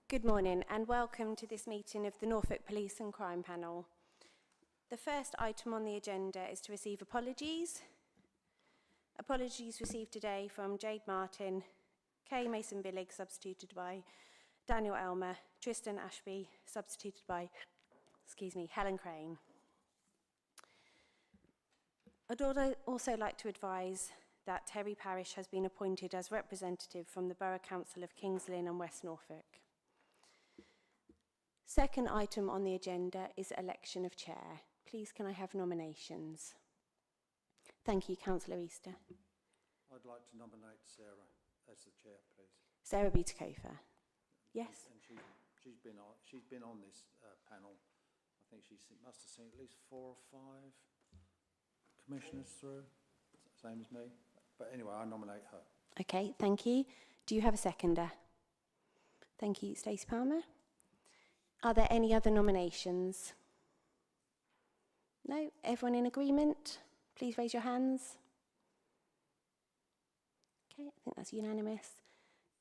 Good morning and welcome to this meeting of the Norfolk Police and Crime Panel. The first item on the agenda is to receive apologies. Apologies received today from Jade Martin, Kay Mason-Billig, substituted by Daniel Elmer, Tristan Ashby, substituted by, Helen Crane. I'd also like to advise that Terry Parish has been appointed as representative from the Borough Council of Kings Lynn and West Norfolk. Second item on the agenda is election of chair. Please can I have nominations? Thank you, Councillor Easter. I'd like to nominate Sarah as the chair, please. Sarah Butakofer. Yes. And she's been on this panel. I think she must have seen at least 4 or 5 commissioners through, same as me. But anyway, I nominate her. Okay, thank you. Do you have a seconder? Thank you, Stacey Palmer. Are there any other nominations? No? Everyone in agreement? Please raise your hands. Okay, I think that's unanimous.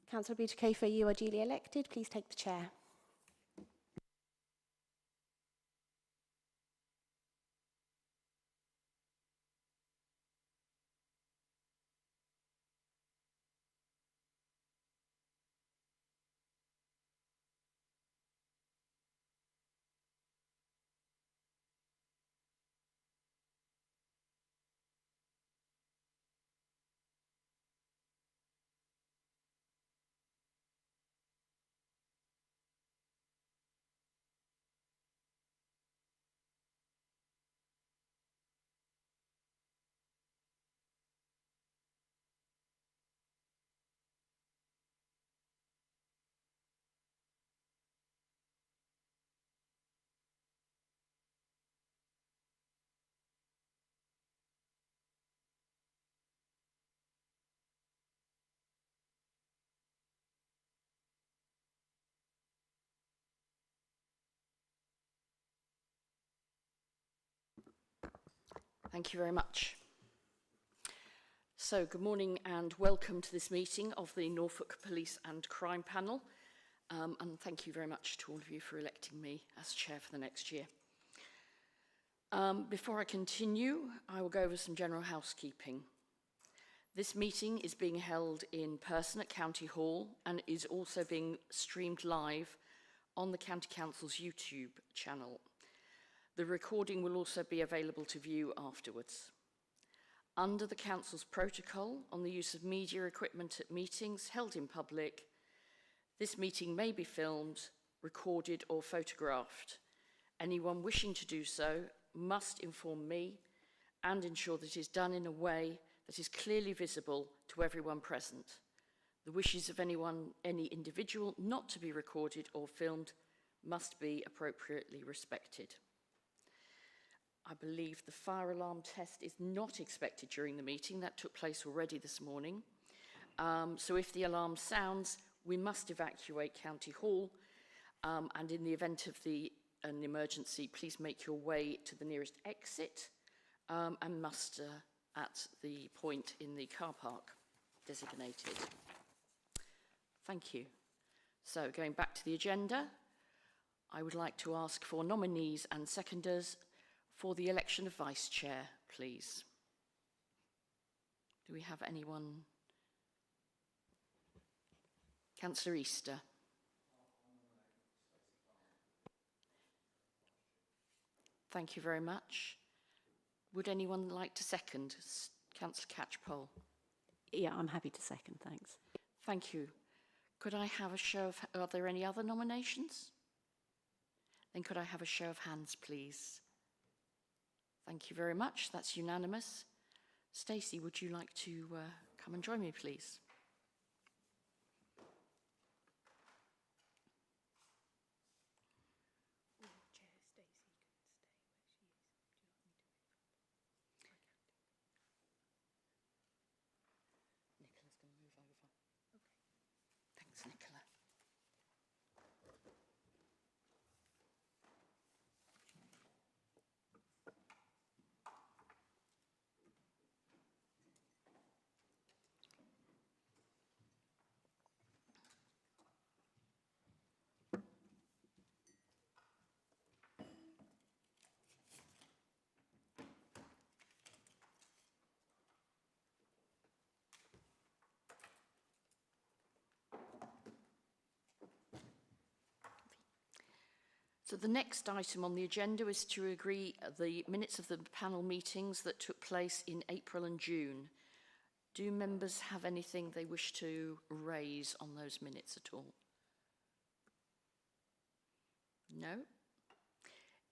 Councillor Butakofer, you are duly elected. Please take the chair. Thank you very much. So, good morning and welcome to this meeting of the Norfolk Police and Crime Panel. And thank you very much to all of you for electing me as chair for the next year. Before I continue, I will go over some general housekeeping. This meeting is being held in person at County Hall and is also being streamed live on the County Council's YouTube channel. The recording will also be available to view afterwards. Under the Council's protocol on the use of media equipment at meetings held in public, this meeting may be filmed, recorded or photographed. Anyone wishing to do so must inform me and ensure that it is done in a way that is clearly visible to everyone present. The wishes of any individual not to be recorded or filmed must be appropriately respected. I believe the fire alarm test is not expected during the meeting. That took place already this morning. So if the alarm sounds, we must evacuate County Hall. And in the event of an emergency, please make your way to the nearest exit and muster at the point in the car park designated. Thank you. So going back to the agenda, I would like to ask for nominees and seconders for the election of Vice Chair, please. Do we have anyone? Councillor Easter. Thank you very much. Would anyone like to second? Councillor Catchpole. Yeah, I'm happy to second, thanks. Thank you. Could I have a show of, are there any other nominations? Then could I have a show of hands, please? Thank you very much. That's unanimous. Stacey, would you like to come and join me, please? Nicola's going to move over. Okay. Thanks, Nicola. So the next item on the agenda is to agree the minutes of the panel meetings that took place in April and June. Do members have anything they wish to raise on those minutes at all? No?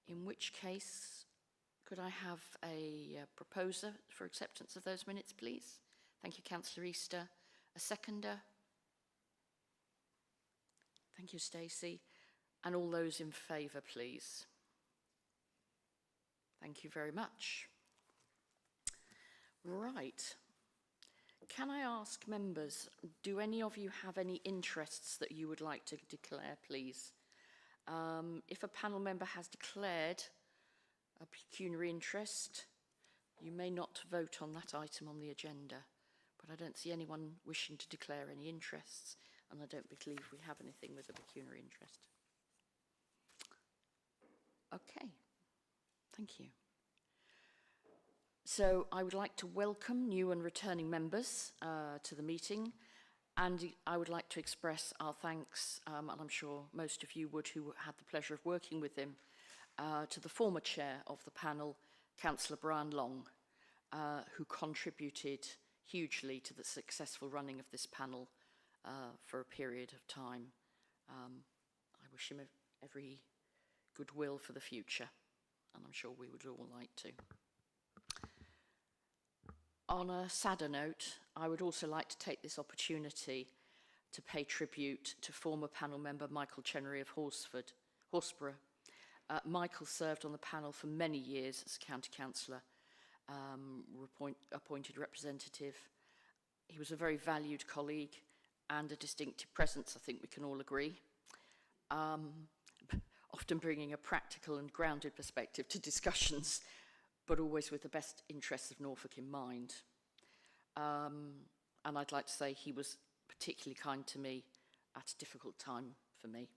In which case, could I have a proposer for acceptance of those minutes, please? Thank you, Councillor Easter. A seconder? Thank you, Stacey. And all those in favour, please. Thank you very much. Right. Can I ask members, do any of you have any interests that you would like to declare, please? If a panel member has declared a pecuniary interest, you may not vote on that item on the agenda, but I don't see anyone wishing to declare any interests, and I don't believe we have anything with a pecuniary interest. Okay, thank you. So I would like to welcome new and returning members to the meeting, and I would like to express our thanks, and I'm sure most of you would who had the pleasure of working with him, to the former chair of the panel, Councillor Brian Long, who contributed hugely to the successful running of this panel for a period of time. I wish him every goodwill for the future, and I'm sure we would all like to. On a sadder note, I would also like to take this opportunity to pay tribute to former panel member Michael Chenery of Horsborough. Michael served on the panel for many years as county councillor, appointed representative. He was a very valued colleague and a distinctive presence, I think we can all agree. Often bringing a practical and grounded perspective to discussions, but always with the best interests of Norfolk in mind. And I'd like to say he was particularly kind to me at a difficult time for me.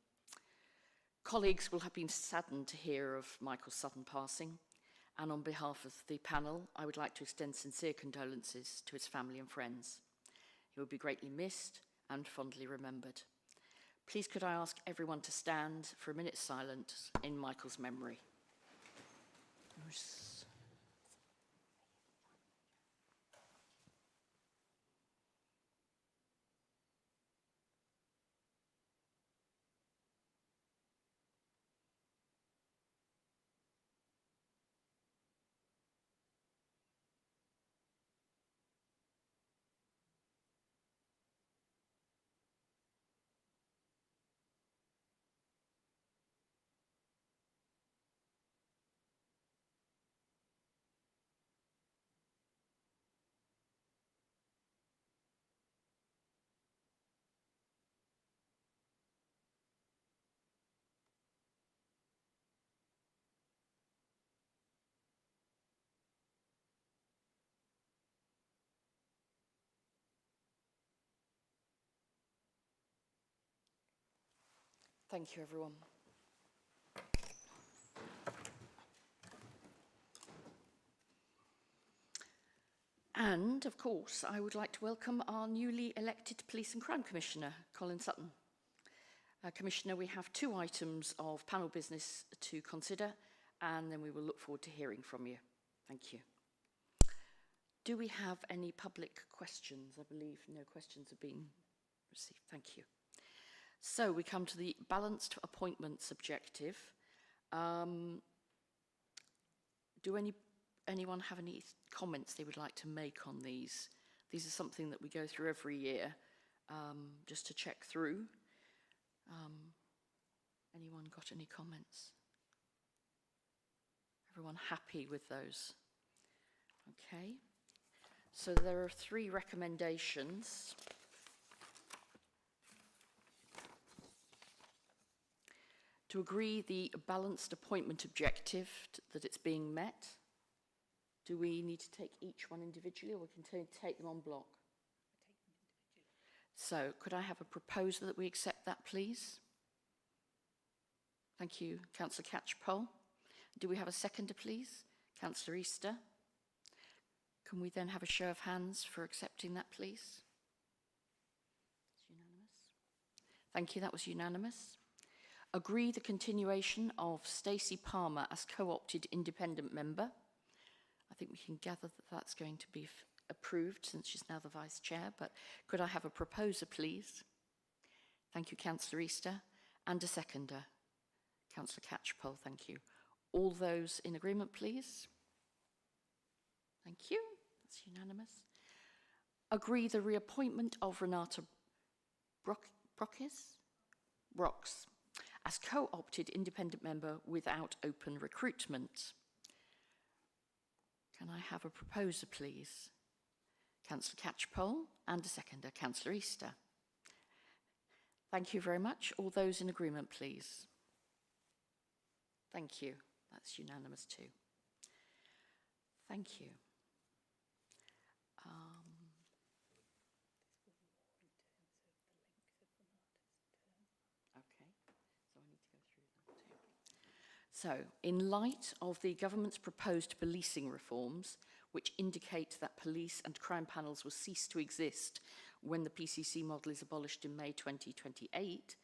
Colleagues will have been saddened to hear of Michael's sudden passing, and on behalf of the panel, I would like to extend sincere condolences to his family and friends. He will be greatly missed and fondly remembered. Please could I ask everyone to stand for a minute's silence in Michael's memory. Thank you, everyone. And, of course, I would like to welcome our newly elected Police and Crime Commissioner, Colin Sutton. Commissioner, we have 2 items of panel business to consider, and then we will look forward to hearing from you. Thank you. Do we have any public questions? I believe no questions have been received. Thank you. So we come to the balanced appointments objective. Do anyone have any comments they would like to make on these? These are something that we go through every year, just to check through. Anyone got any comments? Everyone happy with those? Okay. So there are 3 recommendations. To agree the balanced appointment objective, that it's being met. Do we need to take each one individually, or we can take them en bloc? So could I have a proposal that we accept that, please? Thank you, Councillor Catchpole. Do we have a seconder, please? Councillor Easter. Can we then have a show of hands for accepting that, please? It's unanimous. Thank you, that was unanimous. Agree the continuation of Stacey Palmer as co-opted independent member. I think we can gather that that's going to be approved since she's now the vice chair, but could I have a proposer, please? Thank you, Councillor Easter. And a seconder. Councillor Catchpole, thank you. All those in agreement, please? Thank you. That's unanimous. Agree the reappointment of Renata Brox as co-opted independent member without open recruitment. Can I have a proposer, please? Councillor Catchpole and a seconder, Councillor Easter. Thank you very much. All those in agreement, please. Thank you. That's unanimous too. Thank you. Okay, so I need to go through that too. So, in light of the government's proposed policing reforms, which indicate that police and crime panels will cease to exist when the PCC model is abolished in May 2028,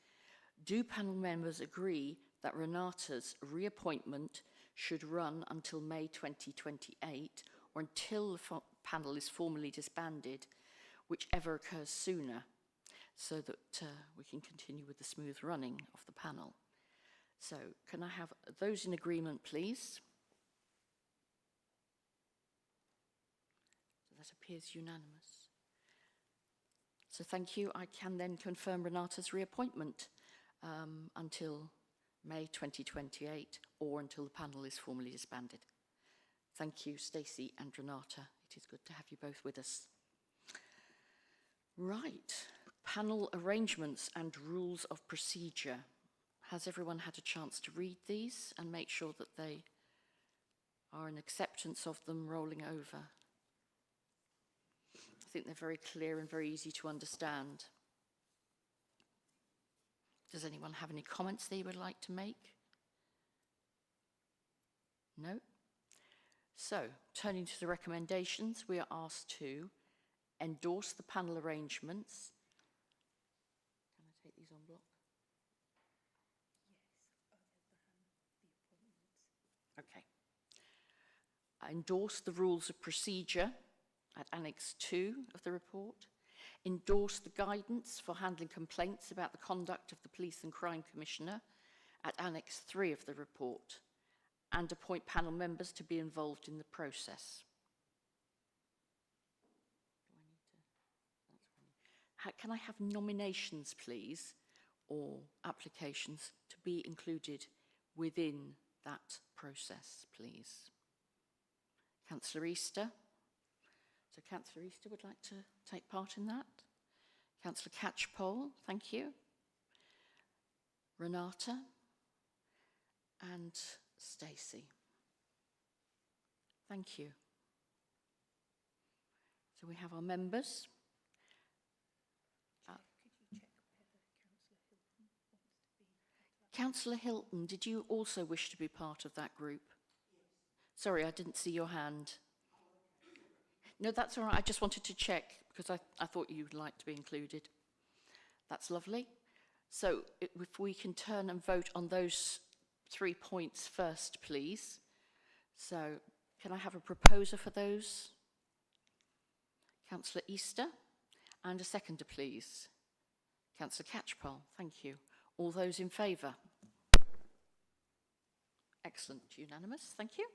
do panel members agree that Renata's reappointment should run until May 2028 or until the panel is formally disbanded, whichever occurs sooner, so that we can continue with the smooth running of the panel? So, can I have those in agreement, please? So that appears unanimous. So thank you. I can then confirm Renata's reappointment until May 2028 or until the panel is formally disbanded. Thank you, Stacey and Renata. It is good to have you both with us. Right, panel arrangements and rules of procedure. Has everyone had a chance to read these and make sure that they are in acceptance of them rolling over? I think they're very clear and very easy to understand. Does anyone have any comments they would like to make? No? So, turning to the recommendations, we are asked to endorse the panel arrangements. Can I take these on block? Okay. Endorse the rules of procedure at Annex 2 of the report. Endorse the guidance for handling complaints about the conduct of the Police and Crime Commissioner at Annex 3 of the report. And appoint panel members to be involved in the process. Can I have nominations, please, or applications to be included within that process, please? Councillor Easter. So Councillor Easter would like to take part in that. Councillor Catchpole, thank you. Renata and Stacey. Thank you. So we have our members. Councillor Hilton, did you also wish to be part of that group? Yes. Sorry, I didn't see your hand. No, that's all right. I just wanted to check because I thought you'd like to be included. That's lovely. So if we can turn and vote on those 3 points first, please. So can I have a proposer for those? Councillor Easter. And a seconder, please. Councillor Catchpole, thank you. All those in favour? Excellent, unanimous, thank you.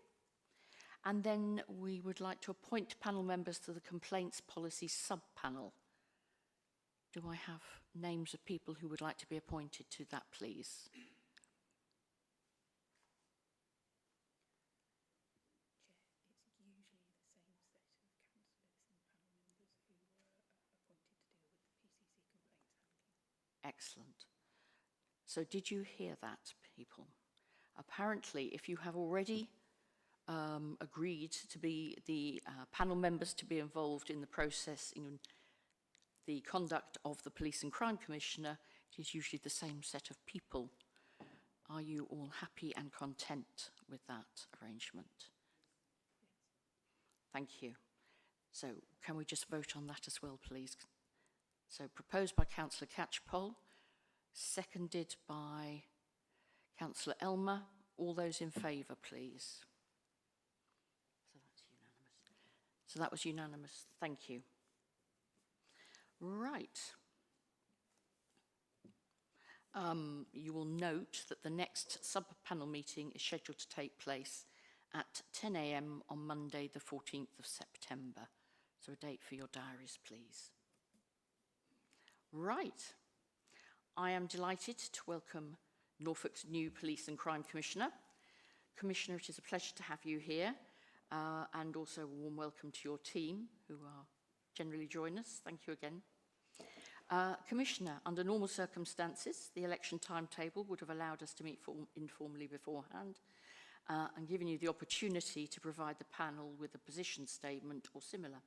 And then we would like to appoint panel members to the Complaints Policy Sub-Panel. Do I have names of people who would like to be appointed to that, please? Excellent. So did you hear that, people? Apparently, if you have already agreed to be the panel members to be involved in the process in the conduct of the Police and Crime Commissioner, it is usually the same set of people. Are you all happy and content with that arrangement? Thank you. So can we just vote on that as well, please? So proposed by Councillor Catchpole, seconded by Councillor Elmer, all those in favour, please. So that's unanimous. So that was unanimous. Thank you. Right. You will note that the next sub-panel meeting is scheduled to take place at 10 a.m. on Monday, the 14th of September. So a date for your diaries, please. Right. I am delighted to welcome Norfolk's new Police and Crime Commissioner. Commissioner, it is a pleasure to have you here, and also a warm welcome to your team who are generally join us. Thank you again. Commissioner, under normal circumstances, the election timetable would have allowed us to meet informally beforehand and given you the opportunity to provide the panel with a position statement or similar.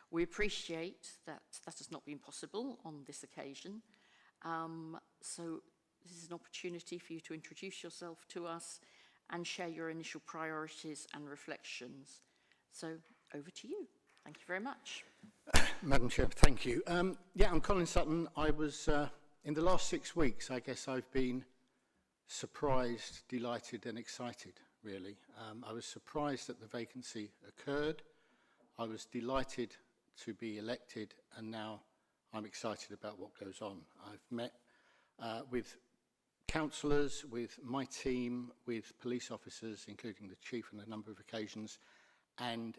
We appreciate that that has not been possible on this occasion, so this is an opportunity for you to introduce yourself to us and share your initial priorities and reflections. So over to you. Thank you very much. Madam Chair, thank you. Yeah, I'm Colin Sutton. I was, in the last 6 weeks, I guess I've been surprised, delighted and excited, really. I was surprised that the vacancy occurred. I was delighted to be elected, and now I'm excited about what goes on. I've met with councillors, with my team, with police officers, including the chief on a number of occasions, and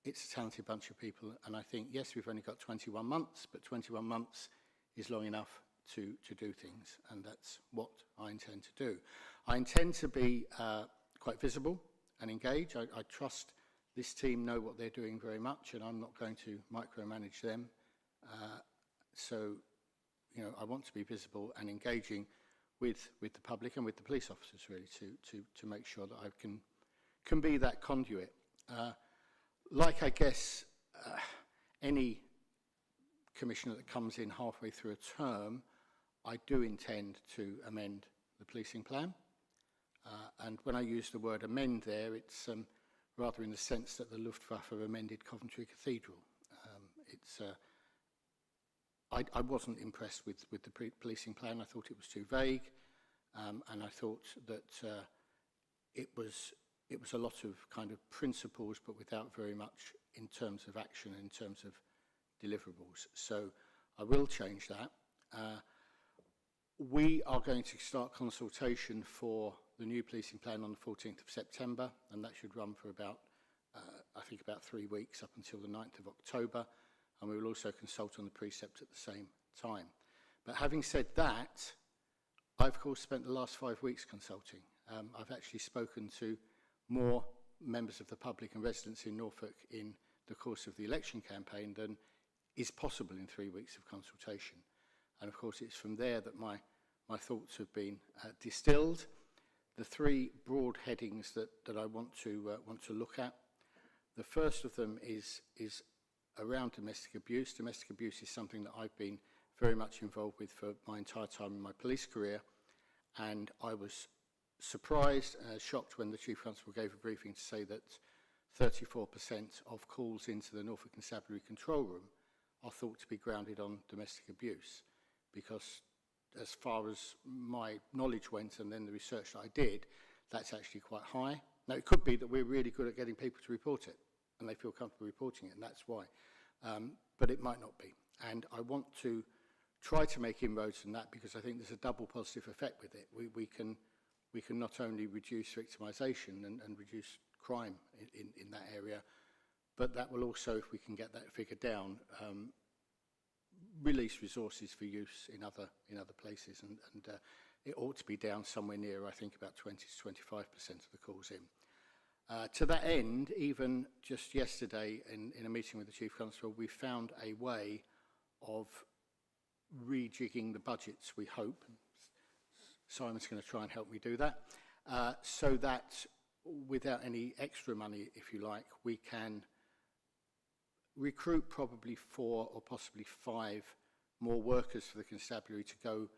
it's a talented bunch of people. And I think, yes, we've only got 21 months, but 21 months is long enough to do things, and that's what I intend to do. I intend to be quite visible and engage. I trust this team know what they're doing very much, and I'm not going to micromanage them. So, you know, I want to be visible and engaging with the public and with the police officers, really, to make sure that I can be that conduit. Like, I guess, any commissioner that comes in halfway through a term, I do intend to amend the policing plan. And when I use the word amend there, it's rather in the sense that the Luftwaffe amended Coventry Cathedral. I wasn't impressed with the policing plan. I thought it was too vague, and I thought that it was a lot of kind of principles, but without very much in terms of action, in terms of deliverables. So I will change that. We are going to start consultation for the new policing plan on the 14th of September, and that should run for about, I think about 3 weeks, up until the 9th of October. And we will also consult on the precept at the same time. But having said that, I've of course spent the last 5 weeks consulting. I've actually spoken to more members of the public and residents in Norfolk in the course of the election campaign than is possible in 3 weeks of consultation. And of course it's from there that my thoughts have been distilled. The 3 broad headings that I want to look at. The first of them is around domestic abuse. Domestic abuse is something that I've been very much involved with for my entire time in my police career, and I was surprised and shocked when the Chief Constable gave a briefing to say that 34% of calls into the Norfolk Constabulary control room are thought to be grounded on domestic abuse, because as far as my knowledge went and then the research that I did, that's actually quite high. Now, it could be that we're really good at getting people to report it and they feel comfortable reporting it, and that's why. But it might not be. And I want to try to make inroads in that, because I think there's a double positive effect with it. We can not only reduce victimisation and reduce crime in that area, but that will also, if we can get that figure down, release resources for use in other places, and it ought to be down somewhere near, I think, about 20 to 25% of the calls in. To that end, even just yesterday in a meeting with the Chief Constable, we found a way of rejigging the budgets, we hope. Simon's going to try and help me do that, so that without any extra money, if you like, we can recruit probably 4 or possibly 5 more workers for the constabulary to go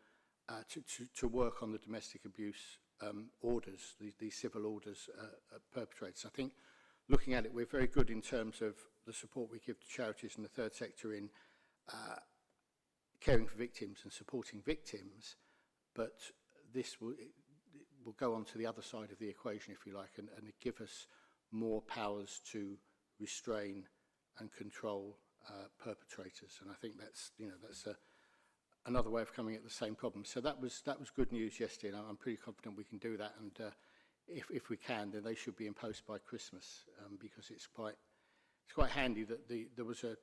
to work on the domestic abuse orders, these civil orders perpetrators. I think, looking at it, we're very good in terms of the support we give to charities in the third sector in caring for victims and supporting victims, but will go on to the other side of the equation, if you like, and give us more powers to restrain and control perpetrators. And I think that's, that's another way of coming at the same problem. So that was good news yesterday, and I'm pretty confident we can do that. And if we can, then they should be in post by Christmas, because it's quite handy that there was a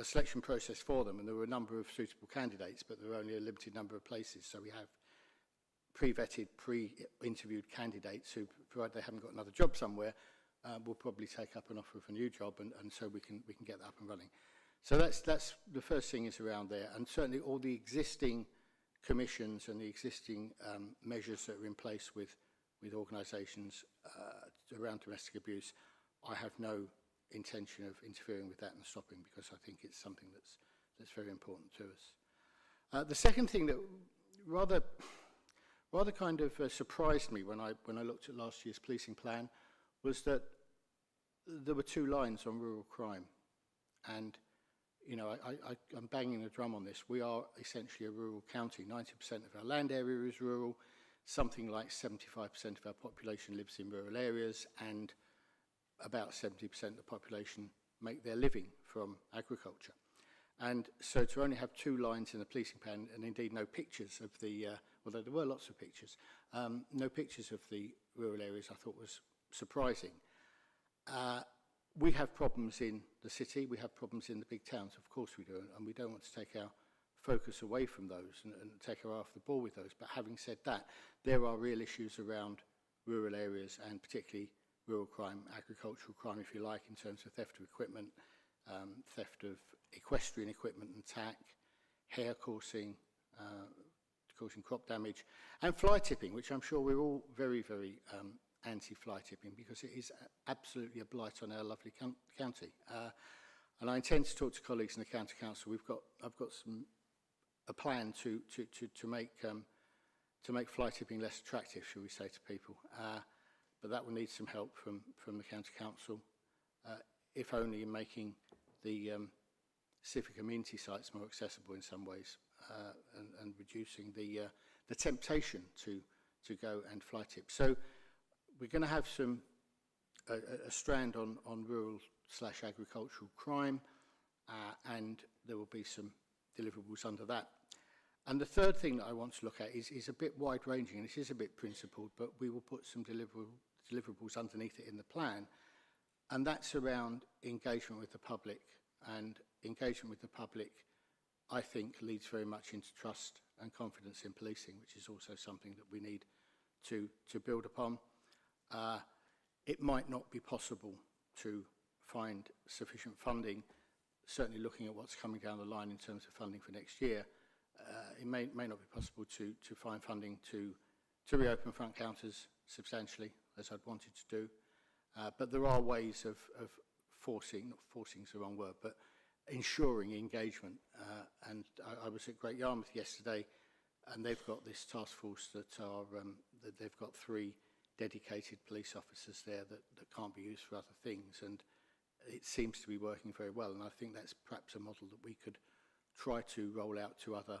selection process for them, and there were a number of suitable candidates, but there were only a limited number of places. So we have pre-vetted, pre-interviewed candidates who, provided they haven't got another job somewhere, will probably take up an offer of a new job, and so we can get that up and running. So that's the first thing is around there, and certainly all the existing commissions and the existing measures that are in place with organisations around domestic abuse, I have no intention of interfering with that and stopping, because I think it's something that's very important to us. The second thing that rather kind of surprised me when I looked at last year's policing plan was that there were 2 lines on rural crime, and I'm banging the drum on this. We are essentially a rural county. 90% of our land area is rural. Something like 75% of our population lives in rural areas, and about 70% of the population make their living from agriculture. And so to only have 2 lines in the policing plan, and indeed no pictures of the, although there were lots of pictures, no pictures of the rural areas, I thought was surprising. We have problems in the city, we have problems in the big towns, of course we do, and we don't want to take our focus away from those and take our eye off the ball with those. But having said that, there are real issues around rural areas, and particularly rural crime, agricultural crime, if you like, in terms of theft of equipment, theft of equestrian equipment and tack, hare coursing, causing crop damage, and fly tipping, which I'm sure we're all very, very anti-fly tipping, because it is absolutely a blight on our lovely county. And I intend to talk to colleagues in the county council. I've got a plan to make fly tipping less attractive, shall we say, to people. But that will need some help from the county council, if only in making the civic amenity sites more accessible in some ways, and reducing the temptation to go and fly tip. So we're going to have a strand on rural/agricultural crime, and there will be some deliverables under that. And the third thing that I want to look at is a bit wide-ranging, and it is a bit principled, but we will put some deliverables underneath it in the plan, and that's around engagement with the public. And engagement with the public, I think, leads very much into trust and confidence in policing, which is also something that we need to build upon. It might not be possible to find sufficient funding, certainly looking at what's coming down the line in terms of funding for next year. It may not be possible to find funding to reopen front counters substantially, as I'd wanted to do. But there are ways of forcing, not forcing is the wrong word, but ensuring engagement. And I was at Great Yarmouth yesterday, and they've got this task force that they've got 3 dedicated police officers there that can't be used for other things, and it seems to be working very well. And I think that's perhaps a model that we could try to roll out to other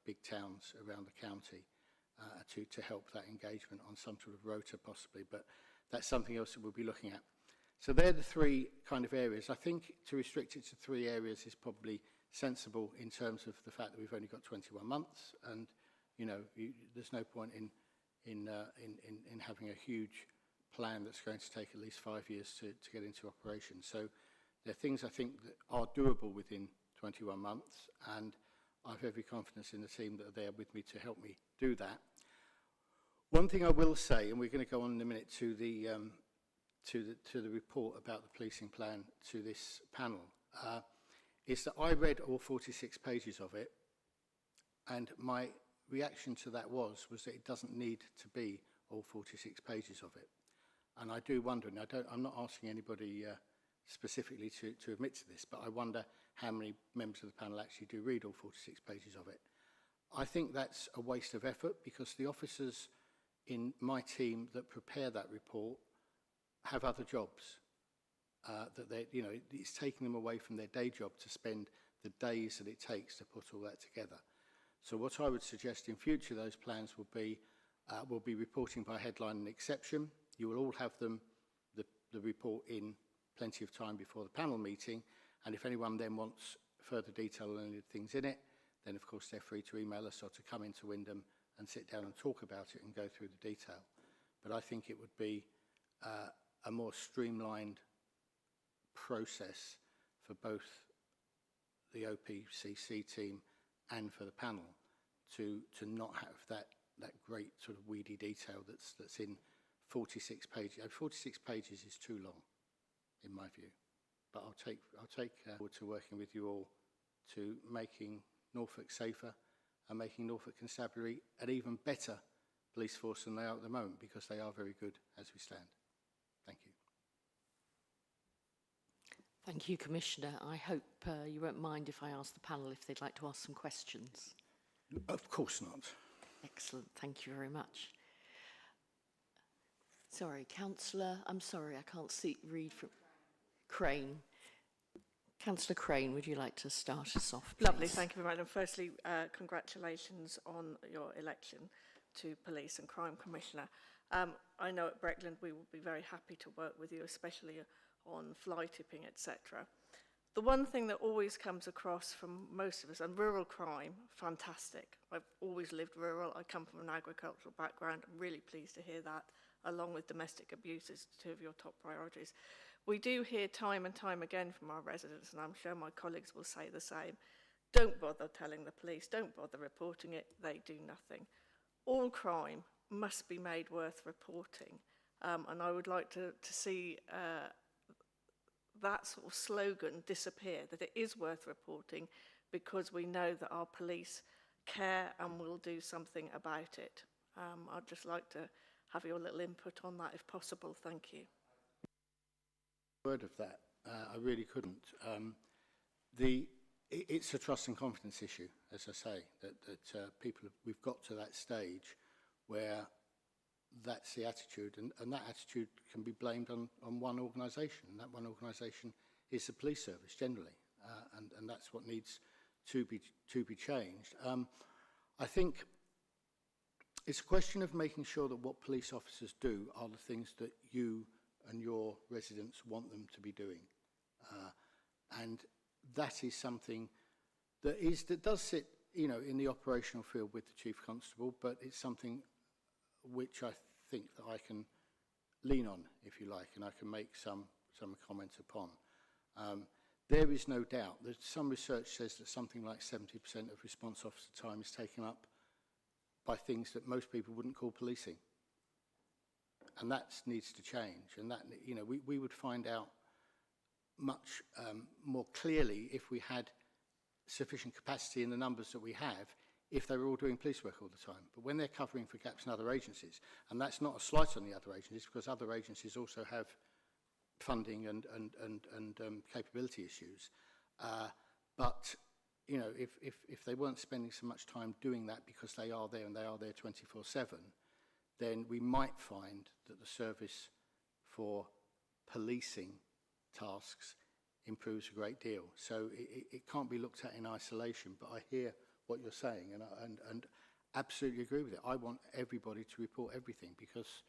big towns around the county to help that engagement on some sort of rota possibly, but that's something else that we'll be looking at. So they're the 3 kind of areas. I think to restrict it to 3 areas is probably sensible in terms of the fact that we've only got 21 months, and there's no point in having a huge plan that's going to take at least 5 years to get into operation. So there are things I think that are doable within 21 months, and I have every confidence in the team that are there with me to help me do that. One thing I will say, and we're going to go on in a minute to the report about the policing plan to this panel, is that I read all 46 pages of it, and my reaction to that was that it doesn't need to be all 46 pages of it. And I do wonder, and I'm not asking anybody specifically to admit to this, but I wonder how many members of the panel actually do read all 46 pages of it. I think that's a waste of effort, because the officers in my team that prepare that report have other jobs. It's taking them away from their day job to spend the days that it takes to put all that together. So what I would suggest in future, those plans will be will be reporting by headline and exception. You will all have the report in plenty of time before the panel meeting, and if anyone then wants further detail on any of the things in it, then of course they're free to email us or to come into Wyndham and sit down and talk about it and go through the detail. But I think it would be a more streamlined process for both the OPCC team and for the panel to not have that great sort of weedy detail that's in 46 pages. 46 pages is too long, in my view. But I'll take forward to working with you all to making Norfolk safer and making Norfolk Constabulary an even better police force than they are at the moment, because they are very good as we stand. Thank you. Thank you, Commissioner. I hope you won't mind if I ask the panel if they'd like to ask some questions. Of course not. Excellent. Thank you very much. Sorry, Councillor, I'm sorry, I can't read from Crane. Councillor Crane, would you like to start us off, please? Lovely, thank you very much. And firstly, congratulations on your election to Police and Crime Commissioner. I know at Breckland we will be very happy to work with you, especially on fly tipping, etc. The one thing that always comes across from most of us, and rural crime, fantastic. I've always lived rural. I come from an agricultural background. I'm really pleased to hear that, along with domestic abuse as two of your top priorities. We do hear time and time again from our residents, and I'm sure my colleagues will say the same, don't bother telling the police, don't bother reporting it, they do nothing. All crime must be made worth reporting, and I would like to see that sort of slogan disappear, that it is worth reporting because we know that our police care and will do something about it. I'd just like to have your little input on that if possible. Thank you. Word of that, I really couldn't. It's a trust and confidence issue, as I say, that we've got to that stage where that's the attitude, and that attitude can be blamed on one organisation, and that one organisation is the police service generally, and that's what needs to be changed. I think it's a question of making sure that what police officers do are the things that you and your residents want them to be doing, and that is something that does sit, in the operational field with the Chief Constable, but it's something which I think that I can lean on, if you like, and I can make some comments upon. There is no doubt that some research says that something like 70% of response officer time is taken up by things that most people wouldn't call policing. And that needs to change. And that, we would find out much more clearly if we had sufficient capacity in the numbers that we have, if they were all doing police work all the time. But when they're covering for gaps in other agencies, and that's not a slight on the other agencies, because other agencies also have funding and capability issues. But if they weren't spending so much time doing that because they are there and they are there 24/7, then we might find that the service for policing tasks improves a great deal. So it can't be looked at in isolation, but I hear what you're saying and absolutely agree with it. I want everybody to report everything, because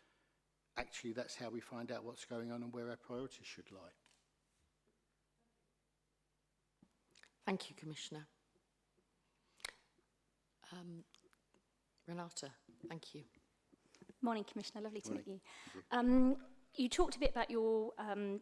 actually that's how we find out what's going on and where our priorities should lie. Thank you, Commissioner. Renata, thank you. Morning, Commissioner. Lovely to meet you. You. You talked a bit about your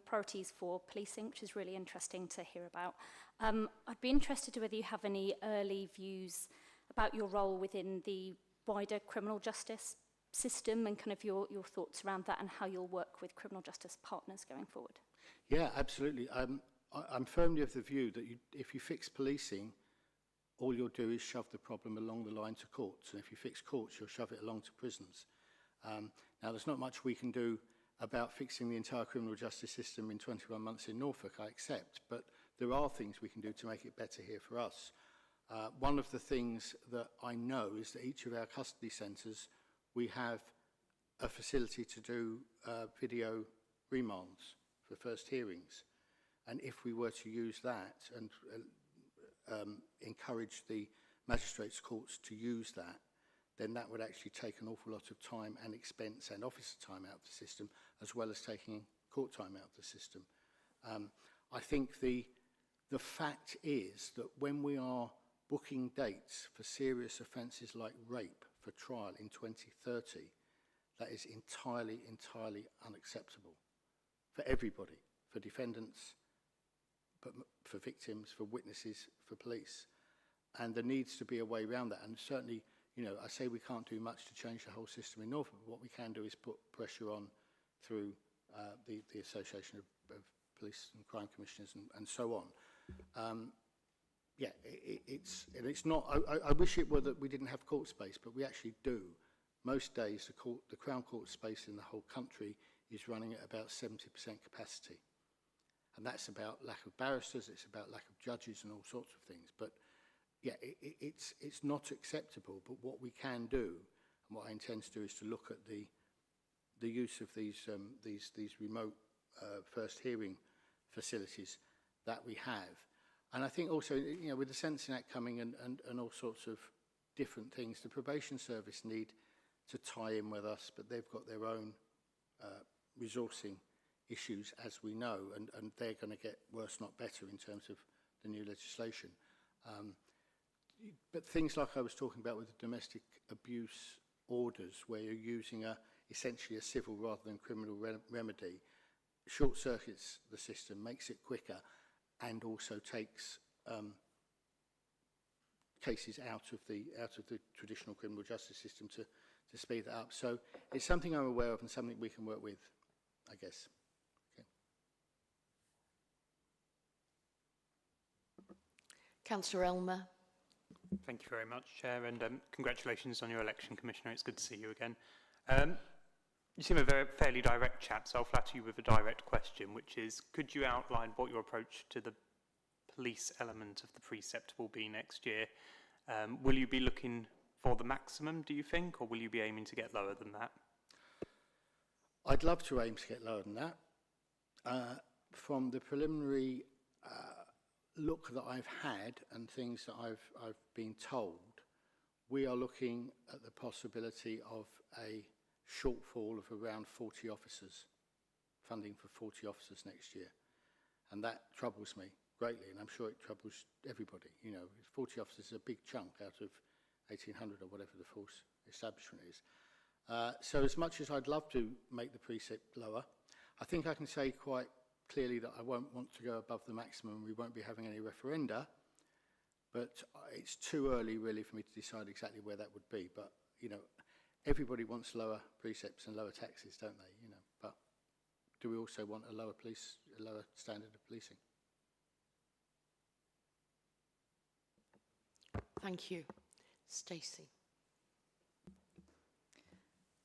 priorities for policing, which is really interesting to hear about. I'd be interested to whether you have any early views about your role within the wider criminal justice system and kind of your thoughts around that and how you'll work with criminal justice partners going forward. Yeah, absolutely. I'm firmly of the view that if you fix policing, all you'll do is shove the problem along the line to courts. And if you fix courts, you'll shove it along to prisons. Now, there's not much we can do about fixing the entire criminal justice system in 21 months in Norfolk, I accept, but there are things we can do to make it better here for us. One of the things that I know is that each of our custody centres, we have a facility to do video remands for first hearings. And if we were to use that and encourage the magistrates' courts to use that, then that would actually take an awful lot of time and expense and officer time out of the system, as well as taking court time out of the system. I think the fact is that when we are booking dates for serious offences like rape for trial in 2030, that is entirely unacceptable for everybody, for defendants, but for victims, for witnesses, for police. And there needs to be a way around that. And certainly, you know, I say we can't do much to change the whole system in Norfolk, but what we can do is put pressure on through the Association of Police and Crime Commissioners and so on. Yeah, it's not, I wish it were that we didn't have court space, but we actually do. Most days, the Crown Court space in the whole country is running at about 70% capacity. And that's about lack of barristers, it's about lack of judges and all sorts of things. But yeah, it's not acceptable, but what we can do, and what I intend to do, is to look at the use of these remote first hearing facilities that we have. And I think also, you know, with the Sentencing Act coming and all sorts of different things, the probation service need to tie in with us, but they've got their own resourcing issues, as we know, and they're going to get worse, not better, in terms of the new legislation. But things like I was talking about with the domestic abuse orders, where you're using essentially a civil rather than criminal remedy, short circuits the system, makes it quicker, and also takes cases out of the traditional criminal justice system to speed that up. So it's something I'm aware of and something we can work with, I guess. Okay. Councillor Elmer. Thank you very much, Chair, and congratulations on your election, Commissioner. It's good to see you again. You seem a fairly direct chap, so I'll flatter you with a direct question, which is, could you outline what your approach to the police element of the precept will be next year? Will you be looking for the maximum, do you think, or will you be aiming to get lower than that? I'd love to aim to get lower than that. From the preliminary look that I've had and things that I've been told, we are looking at the possibility of a shortfall of around 40 officers, funding for 40 officers next year. And that troubles me greatly, and I'm sure it troubles everybody. You know, 40 officers is a big chunk out of 1,800 or whatever the force establishment is. So as much as I'd love to make the precept lower, I think I can say quite clearly that I won't want to go above the maximum. We won't be having any referenda, but it's too early really for me to decide exactly where that would be. But, you know, everybody wants lower precepts and lower taxes, don't they? You know, but do we also want a lower standard of policing? Thank you. Stacey.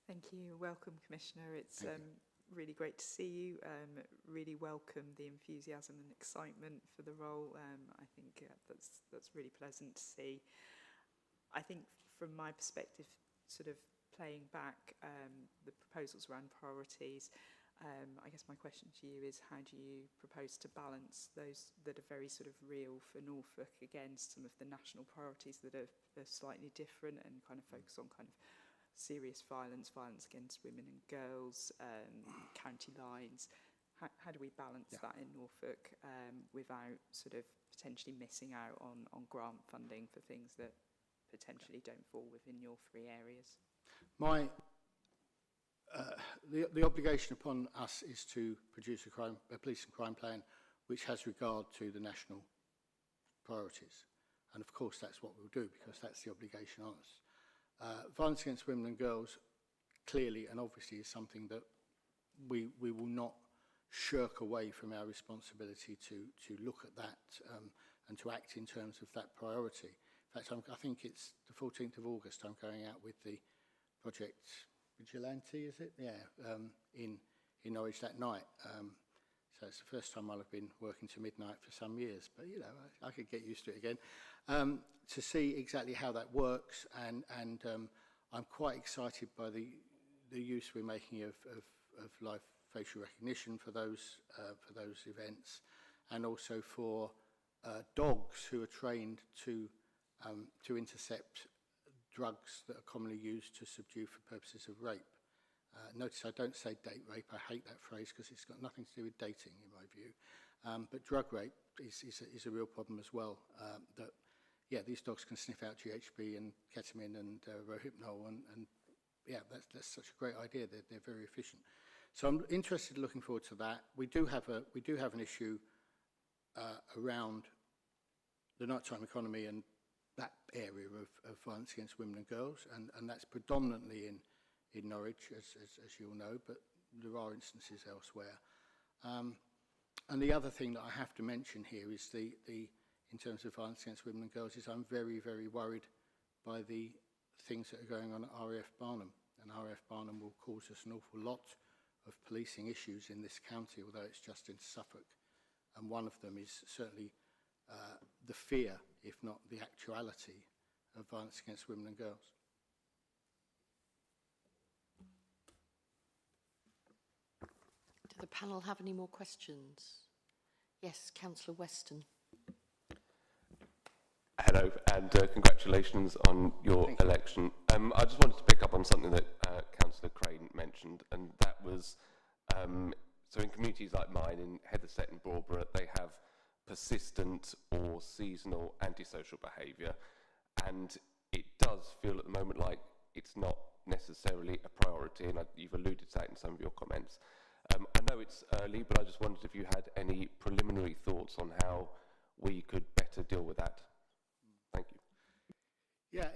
Thank you. Welcome, Commissioner. It's really great to see you. Really welcome the enthusiasm and excitement for the role. I think that's really pleasant to see. I think from my perspective, sort of playing back the proposals around priorities, I guess my question to you is, how do you propose to balance those that are very sort of real for Norfolk against some of the national priorities that are slightly different and kind of focus on kind of serious violence against women and girls, county lines? How do we balance that in Norfolk without sort of potentially missing out on grant funding for things that potentially don't fall within your three areas? The obligation upon us is to produce a police and crime plan which has regard to the national priorities. And of course that's what we'll do, because that's the obligation on us. Violence against women and girls clearly and obviously is something that we will not shirk away from our responsibility to look at that and to act in terms of that priority. In fact, I think it's the 14th of August I'm going out with the Project Vigilante, is it? Yeah, in Norwich that night. So it's the first time I'll have been working to midnight for some years, but you know, I could get used to it again. To see exactly how that works, and I'm quite excited by the use we're making of live facial recognition for those events, and also for dogs who are trained to intercept drugs that are commonly used to subdue for purposes of rape. Notice I don't say date rape. I hate that phrase because it's got nothing to do with dating, in my view. But drug rape is a real problem as well. These dogs can sniff out GHB and ketamine and Rohypnol, and that's such a great idea. They're very efficient. So I'm interested, looking forward to that. We do have an issue around the nighttime economy and that area of violence against women and girls, and that's predominantly in Norwich, as you all know, but there are instances elsewhere. And the other thing that I have to mention here is in terms of violence against women and girls, is I'm very, very worried by the things that are going on at RAF Barnham. And RAF Barnham will cause us an awful lot of policing issues in this county, although it's just in Suffolk. And one of them is certainly the fear, if not the actuality, of violence against women and girls. Do the panel have any more questions? Yes, Councillor Weston. Hello, and congratulations on your election. I just wanted to pick up on something that Councillor Crane mentioned, and that was, so in communities like mine, in Heatherset and Broadborough, they have persistent or seasonal antisocial behaviour, and it does feel at the moment like it's not necessarily a priority, and you've alluded to that in some of your comments. I know it's early, but I just wondered if you had any preliminary thoughts on how we could better deal with that. Thank you. Yeah,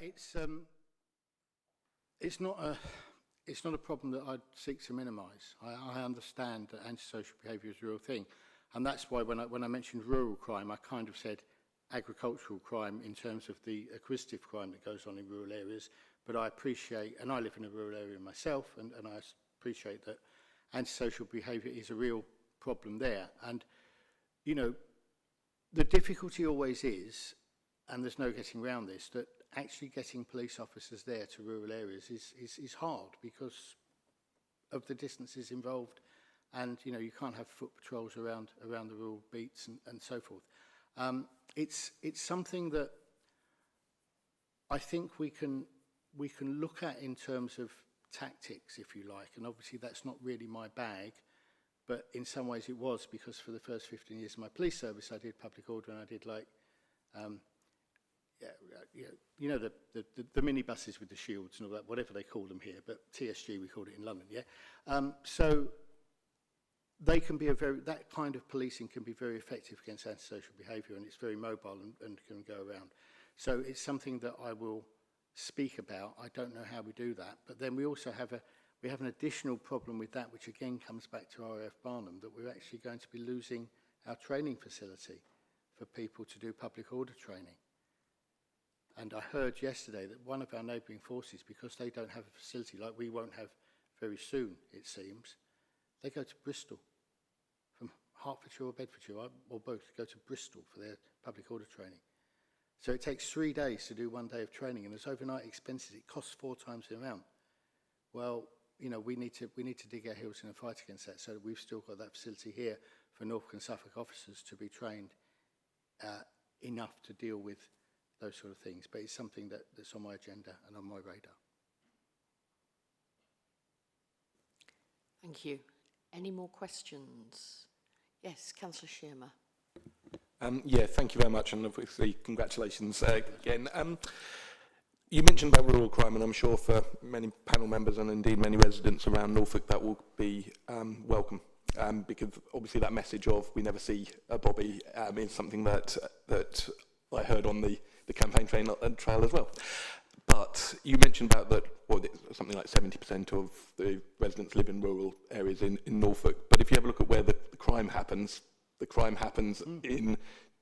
it's not a problem that I'd seek to minimise. I understand that antisocial behaviour is a real thing, and that's why when I mentioned rural crime, I kind of said agricultural crime in terms of the acquisitive crime that goes on in rural areas. But I appreciate, and I live in a rural area myself, and I appreciate that antisocial behaviour is a real problem there. And you know, the difficulty always is, and there's no getting around this, that actually getting police officers there to rural areas is hard because of the distances involved, and you know, you can't have foot patrols around the rural beats and so forth. It's something that I think we can look at in terms of tactics, if you like, and obviously that's not really my bag, but in some ways it was, because for the first 15 years of my police service I did public order, and I did like you know, the minibuses with the shields and all that, whatever they call them here, but TSG we called it in London, yeah. So they can be that kind of policing can be very effective against antisocial behaviour, and it's very mobile and can go around. So it's something that I will speak about. I don't know how we do that, but then we also have an additional problem with that, which again comes back to RAF Barnham, that we're actually going to be losing our training facility for people to do public order training. And I heard yesterday that one of our neighbouring forces, because they don't have a facility like we won't have very soon, it seems, they go to Bristol, from Hertfordshire or Bedfordshire, or both, go to Bristol for their public order training. So it takes 3 days to do 1 day of training, and there's overnight expenses. It costs 4 times the amount. Well, you know, we need to dig our heels in and fight against that, so that we've still got that facility here for Norfolk and Suffolk officers to be trained enough to deal with those sort of things. But it's something that's on my agenda and on my radar. Thank you. Any more questions? Yes, Councillor Shearmer. Yeah, thank you very much, and obviously congratulations again. You mentioned about rural crime, and I'm sure for many panel members and indeed many residents around Norfolk that will be welcome, because obviously that message of "we never see a bobby" is something that I heard on the campaign trail as well. But you mentioned about that, well, something like 70% of the residents live in rural areas in Norfolk. But if you have a look at where the crime happens in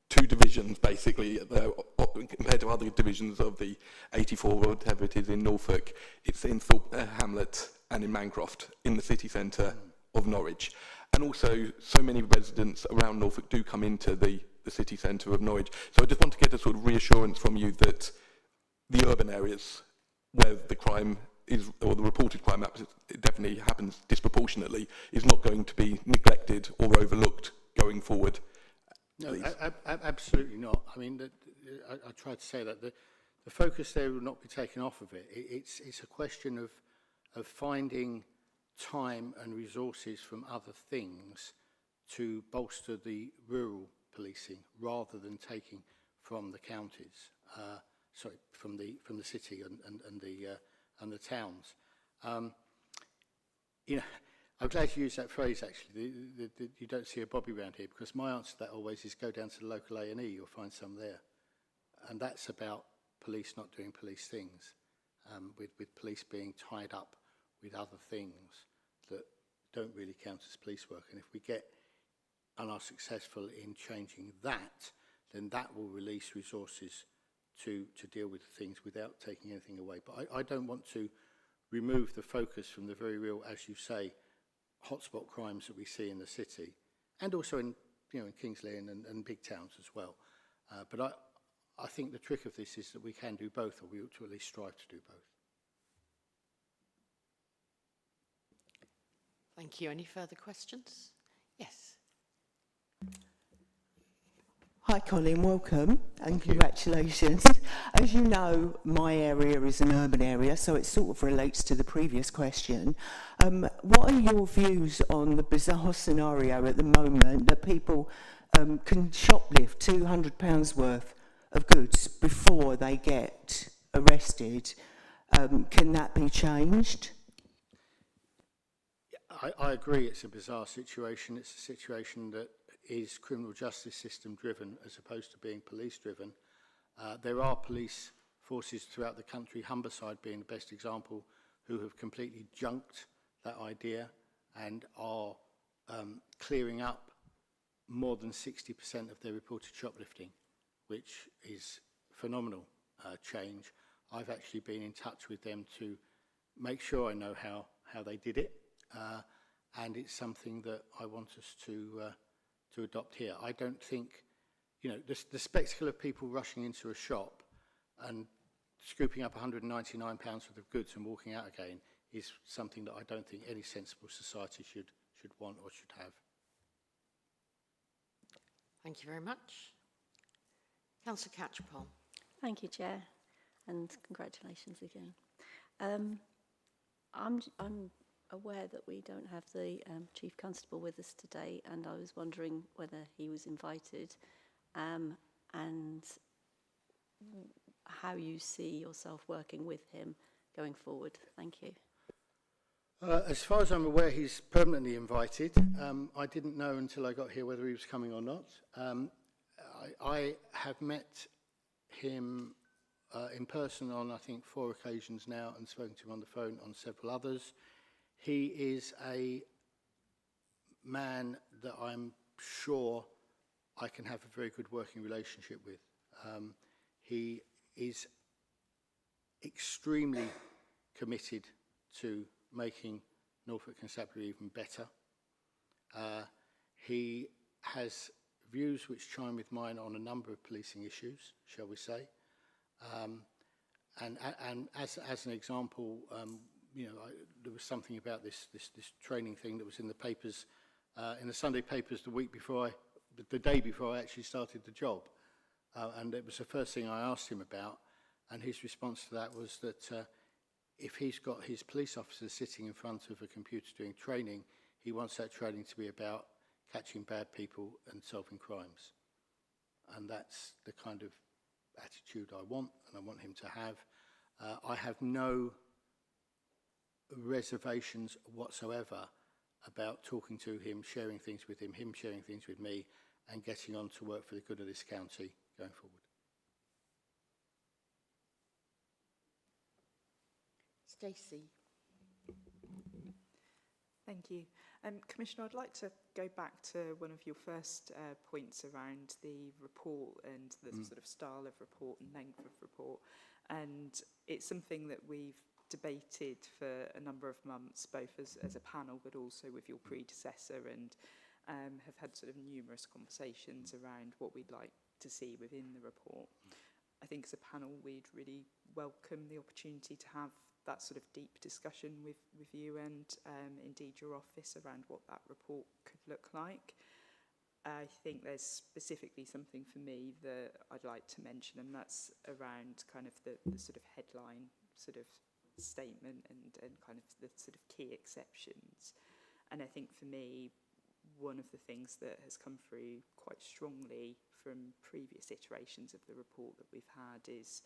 2 divisions, basically, compared to other divisions of the 84, or whatever it is in Norfolk. It's in Thorpe Hamlet and in Mancroft, in the city centre of Norwich. And also, so many residents around Norfolk do come into the city centre of Norwich. So I just want to get a sort of reassurance from you that the urban areas where the crime is, or the reported crime it definitely happens disproportionately, is not going to be neglected or overlooked going forward. No, absolutely not. I mean, I tried to say that the the focus there will not be taken off of it. It's a question of finding time and resources from other things to bolster the rural policing rather than taking from the counties, from the city and the towns. You know, I'm glad you used that phrase, actually, you don't see a Bobby around here, because my answer to that always is go down to the local A&E, you'll find some there. And that's about police not doing police things, with police being tied up with other things that don't really count as police work. And if we get and are successful in changing that, then that will release resources to deal with things without taking anything away. But I don't want to remove the focus from the very real, as you say, hotspot crimes that we see in the city, and also in Kingsley and big towns as well. But I think the trick of this is that we can do both, or we ought to at least strive to do both. Thank you. Any further questions? Yes. Hi Colin, welcome and congratulations. As you know, my area is an urban area, so it sort of relates to the previous question. What are your views on the bizarre scenario at the moment that people can shoplift £200 worth of goods before they get arrested? Can that be changed? I agree it's a bizarre situation. It's a situation that is criminal justice system driven as opposed to being police driven. There are police forces throughout the country, Humberside being the best example, who have completely junked that idea and are clearing up more than 60% of their reported shoplifting, which is phenomenal change. I've actually been in touch with them to make sure I know how they did it, and it's something that I want us to adopt here. I don't think, the spectacle of people rushing into a shop and scooping up £199 worth of goods and walking out again is something that I don't think any sensible society should want or should have. Thank you very much. Councillor Catchpole. Thank you, Chair, and congratulations again. I'm aware that we don't have the Chief Constable with us today, and I was wondering whether he was invited and how you see yourself working with him going forward. Thank you. As far as I'm aware, he's permanently invited. I didn't know until I got here whether he was coming or not. I have met him in person on, I think, 4 occasions now, and spoken to him on the phone on several others. He is a man that I'm sure I can have a very good working relationship with. He is extremely committed to making Norfolk Constabulary even better. He has views which chime with mine on a number of policing issues, shall we say. And as an example, there was something about this training thing that was in the papers, in the Sunday papers the day before I actually started the job. And it was the first thing I asked him about, and his response to that was that if he's got his police officers sitting in front of a computer doing training, he wants that training to be about catching bad people and solving crimes. And that's the kind of attitude I want, and I want him to have. I have no reservations whatsoever about talking to him, sharing things with him sharing things with me, and getting on to work for the good of this county going forward. Stacey. Thank you. Commissioner, I'd like to go back to one of your first points around the report and the sort of style of report and length of report. And it's something that we've debated for a number of months, both as a panel, but also with your predecessor, and have had sort of numerous conversations around what we'd like to see within the report. I think as a panel, we'd really welcome the opportunity to have that sort of deep discussion with you and indeed your office around what that report could look like. I think there's specifically something for me that I'd like to mention, and that's around kind of the sort of headline sort of statement and kind of the sort of key exceptions. And I think for me, one of the things that has come through quite strongly from previous iterations of the report that we've had is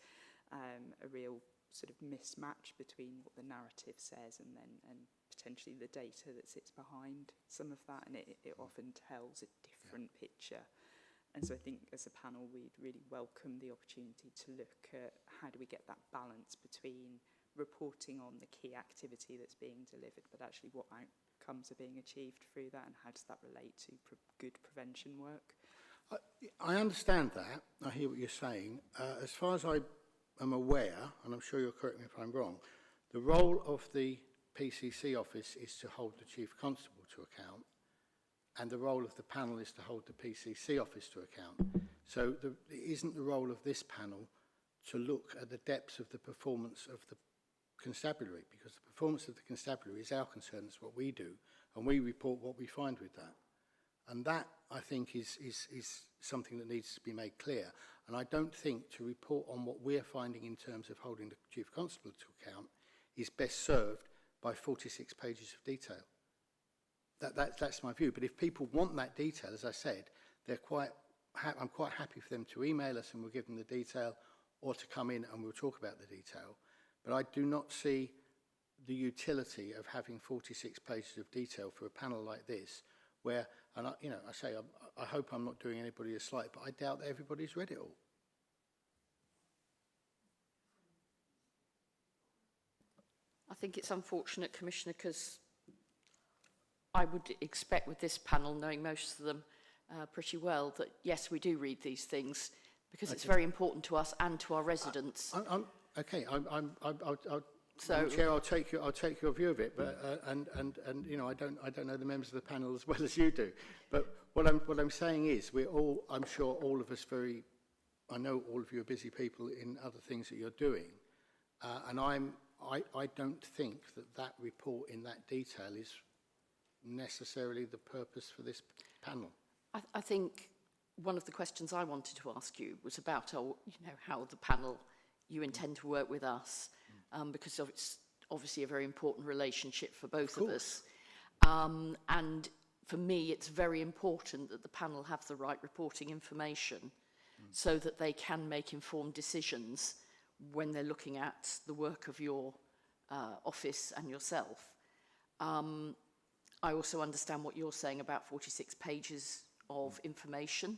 a real sort of mismatch between what the narrative says and potentially the data that sits behind some of that, and it often tells a different picture. And so I think as a panel we'd really welcome the opportunity to look at how do we get that balance between reporting on the key activity that's being delivered, but actually what outcomes are being achieved through that, and how does that relate to good prevention work? I understand that. I hear what you're saying. As far as I am aware, and I'm sure you'll correct me if I'm wrong, the role of the PCC office is to hold the Chief Constable to account, and the role of the panel is to hold the PCC office to account. So it isn't the role of this panel to look at the depths of the performance of the constabulary, because the performance of the constabulary is our concern, it's what we do, and we report what we find with that. And that, I think, is something that needs to be made clear. And I don't think to report on what we're finding in terms of holding the Chief Constable to account is best served by 46 pages of detail. That's my view. But if people want that detail, as I said, I'm quite happy for them to email us and we'll give them the detail, or to come in and we'll talk about the detail. But I do not see the utility of having 46 pages of detail for a panel like this, where, and I hope I'm not doing anybody a slight, but I doubt that everybody's read it all. I think it's unfortunate, Commissioner, because I would expect with this panel, knowing most of them pretty well, that yes, we do read these things because it's very important to us and to our residents. Chair, I'll take your view of it, but and you know, I don't know the members of the panel as well as you do. But what I'm saying is, I'm sure all of us I know all of you are busy people in other things that you're doing, and I don't think that report in that detail is necessarily the purpose for this panel. I think one of the questions I wanted to ask you was about, how the panel, you intend to work with us, because it's obviously a very important relationship for both of us. And for me, it's very important that the panel have the right reporting information so that they can make informed decisions when they're looking at the work of your office and yourself. I also understand what you're saying about 46 pages of information,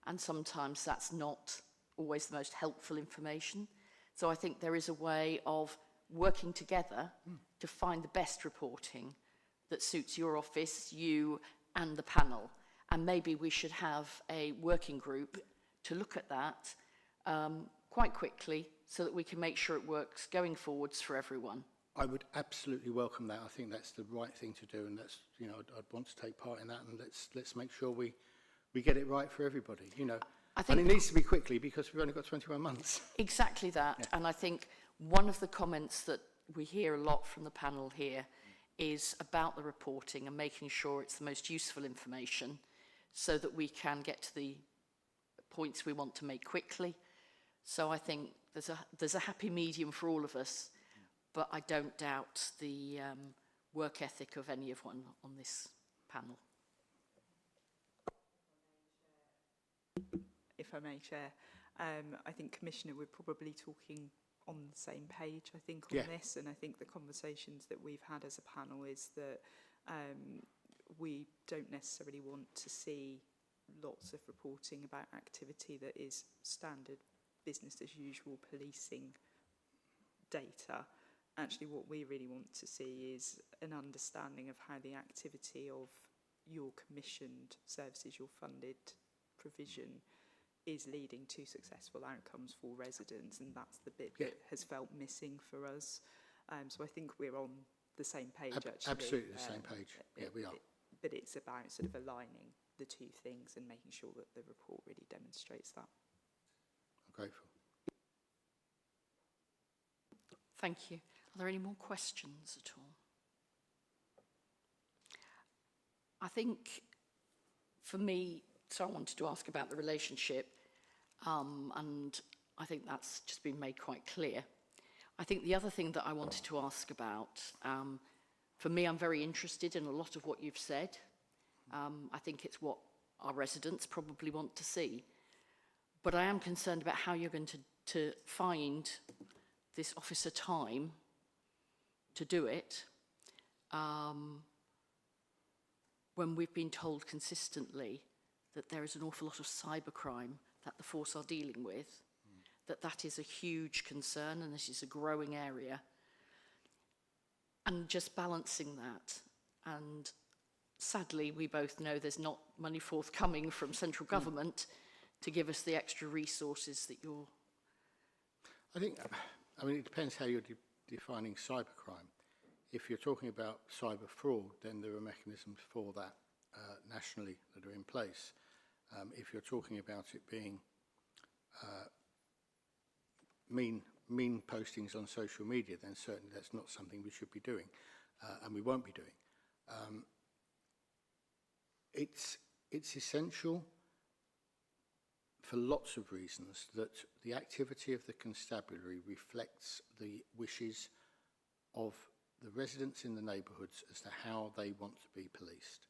and sometimes that's not always the most helpful information. So I think there is a way of working together to find the best reporting that suits your office, you and the panel. And maybe we should have a working group to look at that quite quickly so that we can make sure it works going forwards for everyone. I would absolutely welcome that. I think that's the right thing to do, and that's, I'd want to take part in that, and let's make sure we get it right for everybody, I think, and it needs to be quickly because we've only got 21 months. Exactly that. Yeah. And I think one of the comments that we hear a lot from the panel here is about the reporting and making sure it's the most useful information so that we can get to the points we want to make quickly. So I think there's a happy medium for all of us, but I don't doubt the work ethic of anyone on this panel. If I may, Chair, I think, Commissioner, we're probably talking on the same page, I think, on this, and I think the conversations that we've had as a panel is that we don't necessarily want to see lots of reporting about activity that is standard business as usual policing data. Actually, what we really want to see is an understanding of how the activity of your commissioned services, your funded provision, is leading to successful outcomes for residents, and that's the bit that has felt missing for us. So I think we're on the same page, actually. Absolutely the same page. We are. But it's about sort of aligning the two things and making sure that the report really demonstrates that. I'm grateful. Thank you. Are there any more questions at all? I think, for me, So I wanted to ask about the relationship, and I think that's just been made quite clear. I think the other thing that I wanted to ask about, for me, I'm very interested in a lot of what you've said. I think it's what our residents probably want to see. But I am concerned about how you're going to find this officer time to do it when we've been told consistently that there is an awful lot of cybercrime that the force are dealing with, that is a huge concern and this is a growing area. And just balancing that, and sadly we both know there's not money forthcoming from central government to give us the extra resources that you're... I mean, it depends how you're defining cybercrime. If you're talking about cyber fraud, then there are mechanisms for that nationally that are in place. If you're talking about it being mean postings on social media, then certainly that's not something we should be doing, and we won't be doing. It's essential for lots of reasons that the activity of the constabulary reflects the wishes of the residents in the neighbourhoods as to how they want to be policed.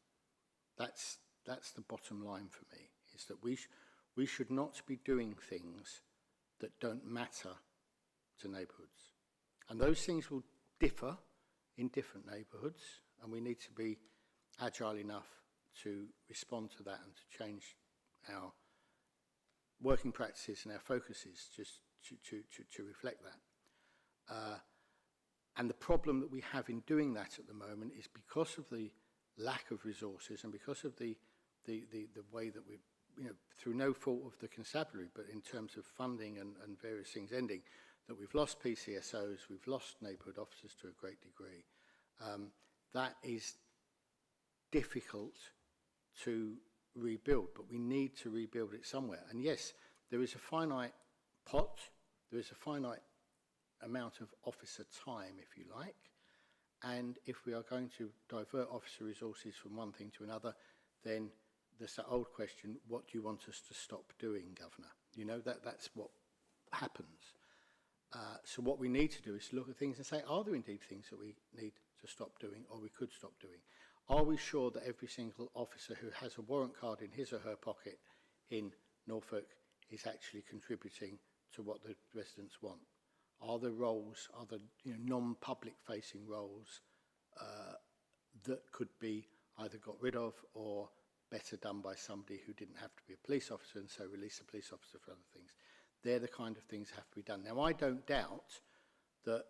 That's the bottom line for me, is that we should not be doing things that don't matter to neighbourhoods. And those things will differ in different neighbourhoods, and we need to be agile enough to respond to that and to change our working practices and our focuses just to reflect that. And the problem that we have in doing that at the moment is because of the lack of resources and because of the way that we, through no fault of the constabulary, but in terms of funding and various things ending, that we've lost PCSOs, we've lost neighbourhood officers to a great degree. That is difficult to rebuild, but we need to rebuild it somewhere. And yes, there is a finite pot, there is a finite amount of officer time, if you like, and if we are going to divert officer resources from one thing to another, then there's that old question, what do you want us to stop doing, Governor? That's what happens. So what we need to do is look at things and say, are there indeed things that we need to stop doing or we could stop doing? Are we sure that every single officer who has a warrant card in his or her pocket in Norfolk is actually contributing to what the residents want? Are there roles, are there non-public facing roles that could be either got rid of or better done by somebody who didn't have to be a police officer and so release a police officer for other things? They're the kind of things that have to be done. Now, I don't doubt that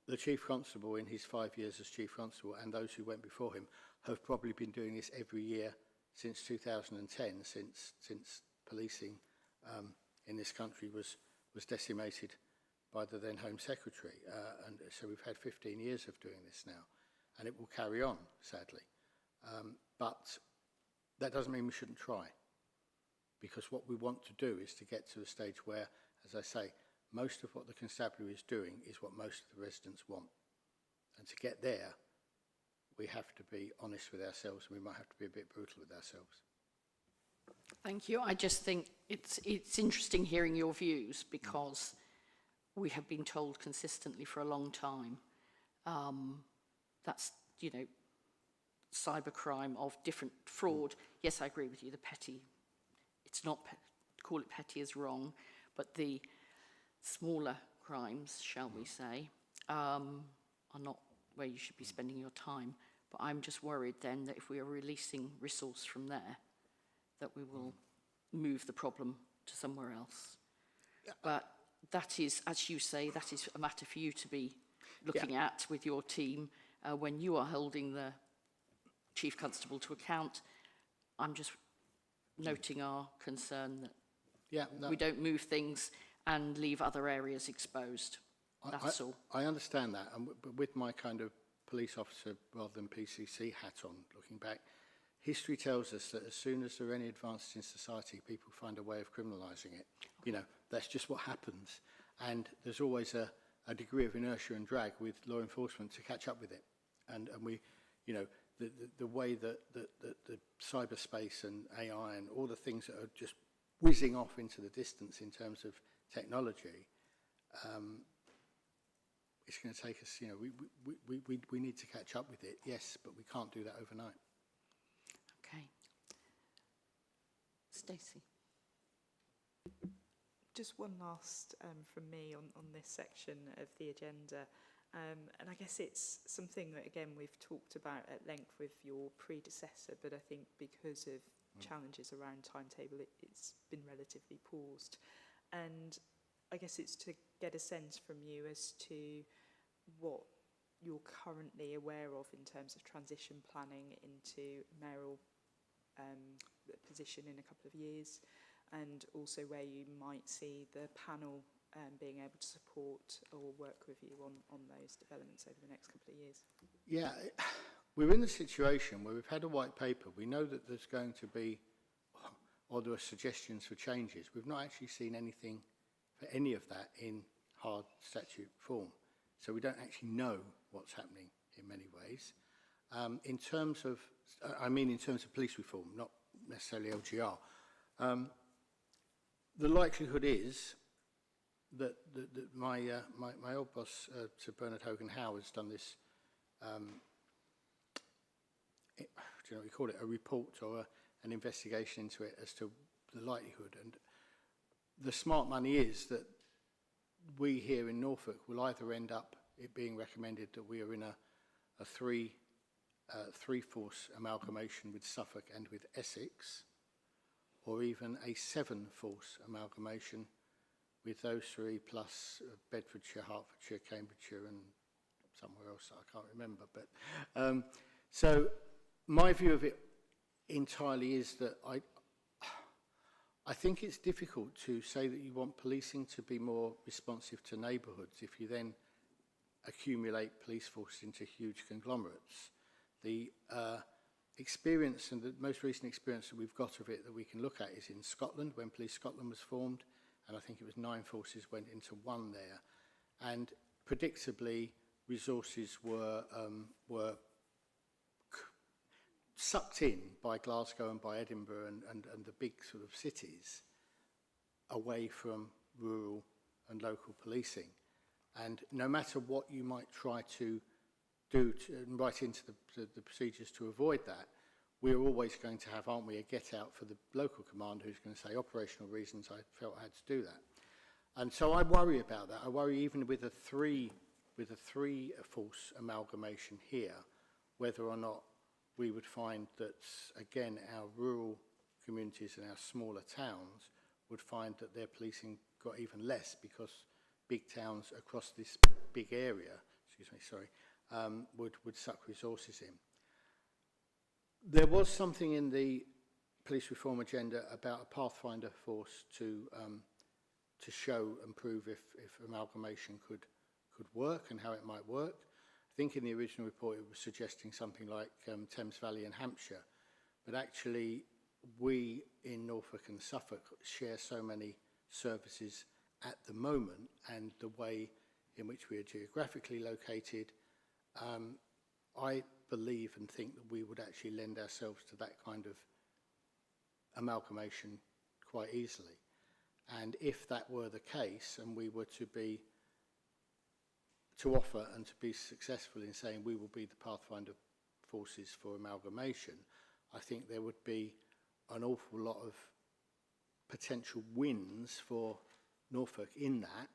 the Chief Constable in his 5 years as Chief Constable and those who went before him have probably been doing this every year since 2010, since policing in this country was decimated by the then Home Secretary. And so we've had 15 years of doing this now, and it will carry on, sadly. But that doesn't mean we shouldn't try, because what we want to do is to get to a stage where, as I say, most of what the constabulary is doing is what most of the residents want. And to get there, we have to be honest with ourselves, and we might have to be a bit brutal with ourselves. Thank you. I just think it's interesting hearing your views, because we have been told consistently for a long time that's, cybercrime of different fraud. Yes, I agree with you, the petty, it's not, call it petty is wrong, but the smaller crimes, shall we say, are not where you should be spending your time. But I'm just worried then that if we are releasing resource from there, that we will move the problem to somewhere else. Yeah. But that is, as you say, that is a matter for you to be looking at with your team when you are holding the Chief Constable to account. I'm just noting our concern that we don't move things and leave other areas exposed. That's all. I understand that, and with my kind of police officer rather than PCC hat on, looking back, history tells us that as soon as there are any advances in society, people find a way of criminalising it. That's just what happens, and there's always a degree of inertia and drag with law enforcement to catch up with it, and we, the way that the cyberspace and AI and all the things that are just whizzing off into the distance in terms of technology, it's going to take us, you know, we need to catch up with it, yes, but we can't do that overnight. Okay. Stacey. Just one last from me on this section of the agenda. And I guess it's something that, again, we've talked about at length with your predecessor, but I think because of challenges around timetable, it's been relatively paused. And I guess it's to get a sense from you as to what you're currently aware of in terms of transition planning into mayoral position in a couple of years, and also where you might see the panel being able to support or work with you on those developments over the next couple of years. Yeah, we're in a situation where we've had a white paper. We know that there's going to be, or there are suggestions for changes. We've not actually seen anything for any of that in hard statute form. So we don't actually know what's happening in many ways. In terms of police reform, not necessarily LGR. The likelihood is that my old boss, Sir Bernard Hogan Howe, has done this, do you know what we call it, a report or an investigation into it as to the likelihood. And the smart money is that we here in Norfolk will either end up it being recommended that we are in a three-force amalgamation with Suffolk and with Essex, or even a 7-force amalgamation with those three plus Bedfordshire, Hertfordshire, Cambridgeshire and somewhere else I can't remember. But so my view of it entirely is that I think it's difficult to say that you want policing to be more responsive to neighbourhoods if you then accumulate police forces into huge conglomerates. The experience, and the most recent experience that we've got of it that we can look at, is in Scotland, when Police Scotland was formed, and I think it was 9 forces went into 1 there. And predictably, resources were sucked in by Glasgow and by Edinburgh and the big sort of cities away from rural and local policing. And no matter what you might try to do and write into the procedures to avoid that, we're always going to have, aren't we, a get-out for the local commander who's going to say, operational reasons, I felt I had to do that. And so I worry about that. I worry even with a three-force amalgamation here, whether or not we would find that, again, our rural communities and our smaller towns would find that their policing got even less because big towns across this big area, would suck resources in. There was something in the police reform agenda about a pathfinder force to show and prove if amalgamation could work and how it might work. I think in the original report it was suggesting something like Thames Valley and Hampshire, but actually we in Norfolk and Suffolk share so many services at the moment, and the way in which we are geographically located, I believe and think that we would actually lend ourselves to that kind of amalgamation quite easily. And if that were the case, and we were to offer and to be successful in saying we will be the pathfinder forces for amalgamation, I think there would be an awful lot of potential wins for Norfolk in that,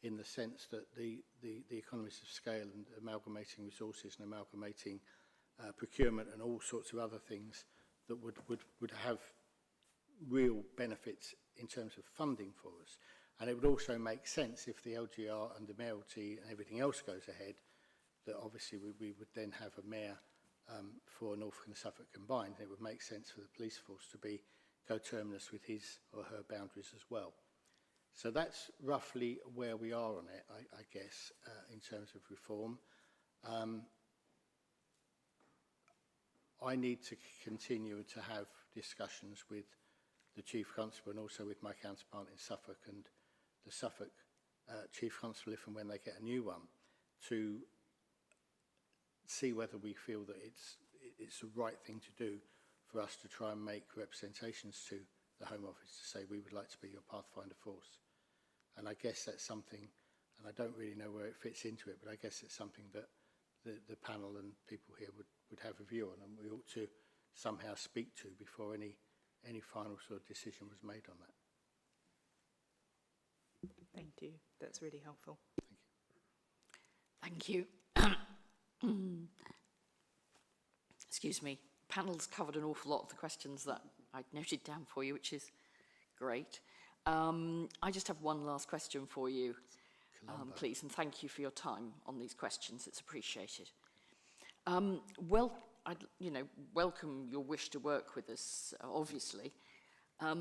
in the sense that the economies of scale and amalgamating resources and amalgamating procurement and all sorts of other things that would have real benefits in terms of funding for us. And it would also make sense if the LGR and the mayoralty and everything else goes ahead, that obviously we would then have a mayor for Norfolk and Suffolk combined. And it would make sense for the police force to be coterminous with his or her boundaries as well. So that's roughly where we are on it, I guess, in terms of reform. I need to continue to have discussions with the Chief Constable and also with my counterpart in Suffolk and the Suffolk Chief Constable, if and when they get a new one, to see whether we feel that it's the right thing to do for us to try and make representations to the Home Office to say we would like to be your Pathfinder force. And I guess that's something, and I don't really know where it fits into it, but I guess it's something that the panel and people here would have a view on, and we ought to somehow speak to before any final sort of decision was made on that. Thank you. That's really helpful. Thank you. Excuse me. Panel's covered an awful lot of the questions that I'd noted down for you, which is great. I just have one last question for you, please, and thank you for your time on these questions. It's appreciated. Well, I'd welcome your wish to work with us, obviously. I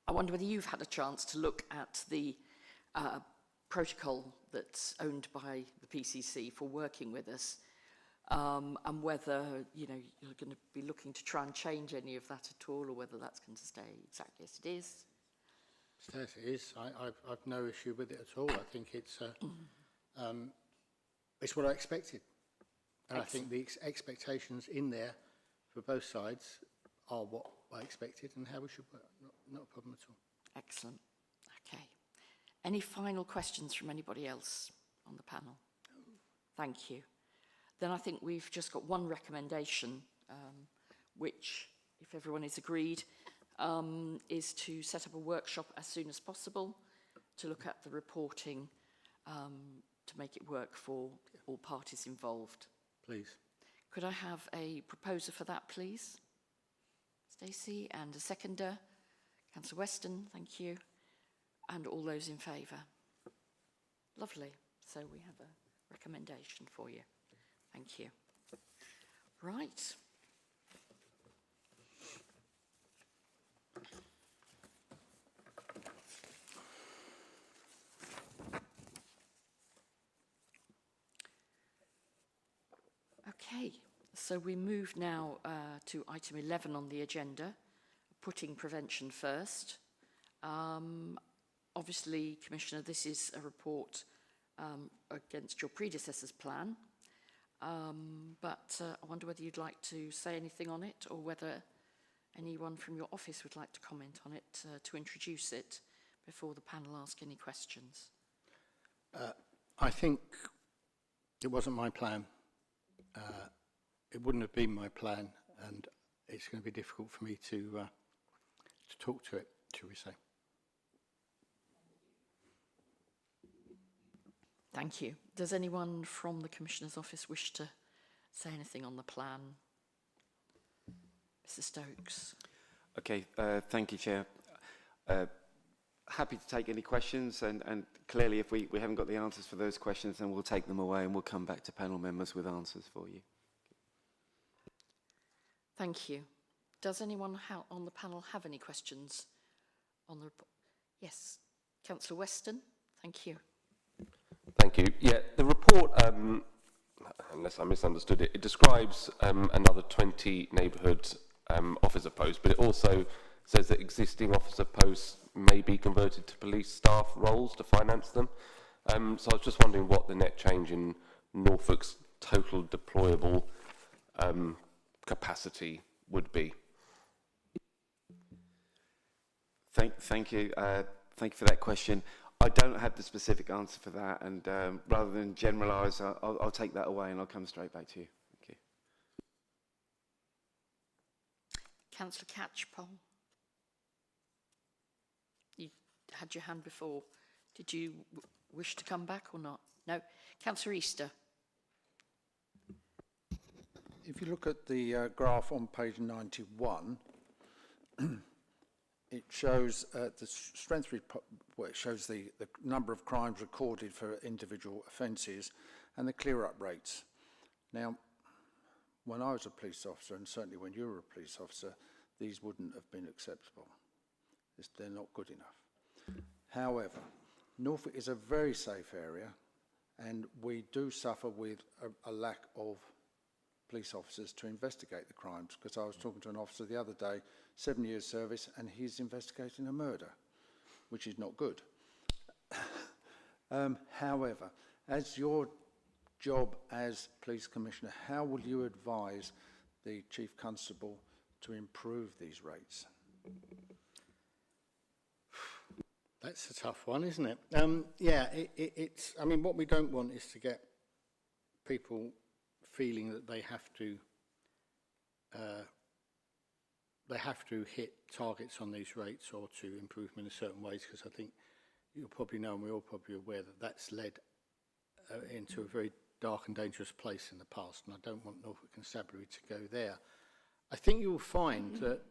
wonder whether you've had a chance to look at the protocol that's owned by the PCC for working with us, and whether you're going to be looking to try and change any of that at all, or whether that's going to stay exactly as it is. Stay as it is. I've no issue with it at all. I think it's what I expected, and excellent. I think the expectations in there for both sides are what I expected and how we should work. Not a problem at all. Excellent. Okay. Any final questions from anybody else on the panel? No. Thank you. Then I think we've just got one recommendation, which, if everyone is agreed, is to set up a workshop as soon as possible to look at the reporting to make it work for all parties involved. Please. Could I have a proposer for that, please? Stacey, and a seconder. Councillor Weston, thank you. And all those in favour? Lovely. So we have a recommendation for you. Thank you. Right. Okay, so we move now to item 11 on the agenda, putting prevention first. Obviously, Commissioner, this is a report against your predecessor's plan, but I wonder whether you'd like to say anything on it, or whether anyone from your office would like to comment on it to introduce it before the panel ask any questions. I think it wasn't my plan. It wouldn't have been my plan, and it's going to be difficult for me to talk to it, shall we say. Thank you. Does anyone from the Commissioner's office wish to say anything on the plan? Mr. Stokes. Okay, thank you, Chair. Happy to take any questions, and clearly if we haven't got the answers for those questions, then we'll take them away and we'll come back to panel members with answers for you. Thank you. Does anyone on the panel have any questions on the report? Yes, Councillor Weston, thank you. Thank you. Yeah, the report, unless I misunderstood it, it describes another 20 neighbourhood officer posts, but it also says that existing officer posts may be converted to police staff roles to finance them. So I was just wondering what the net change in Norfolk's total deployable capacity would be. Thank you. Thank you for that question. I don't have the specific answer for that, and rather than generalise, I'll take that away and I'll come straight back to you. Thank you. Councillor Catchpole. You had your hand before. Did you wish to come back or not? No. Councillor Easter. If you look at the graph on page 91, it shows the strength report, well, it shows the number of crimes recorded for individual offences and the clear-up rates. Now, when I was a police officer, and certainly when you were a police officer, these wouldn't have been acceptable. They're not good enough. However, Norfolk is a very safe area, and we do suffer with a lack of police officers to investigate the crimes, because I was talking to an officer the other day, 7 years service, and he's investigating a murder, which is not good. However, as your job as Police Commissioner, how will you advise the Chief Constable to improve these rates? That's a tough one, isn't it? Yeah, it's. I mean, what we don't want is to get people feeling that they have to hit targets on these rates or to improve them in a certain ways, because I think you'll probably know, and we're all probably aware, that that's led into a very dark and dangerous place in the past, and I don't want Norfolk Constabulary to go there. I think you'll find that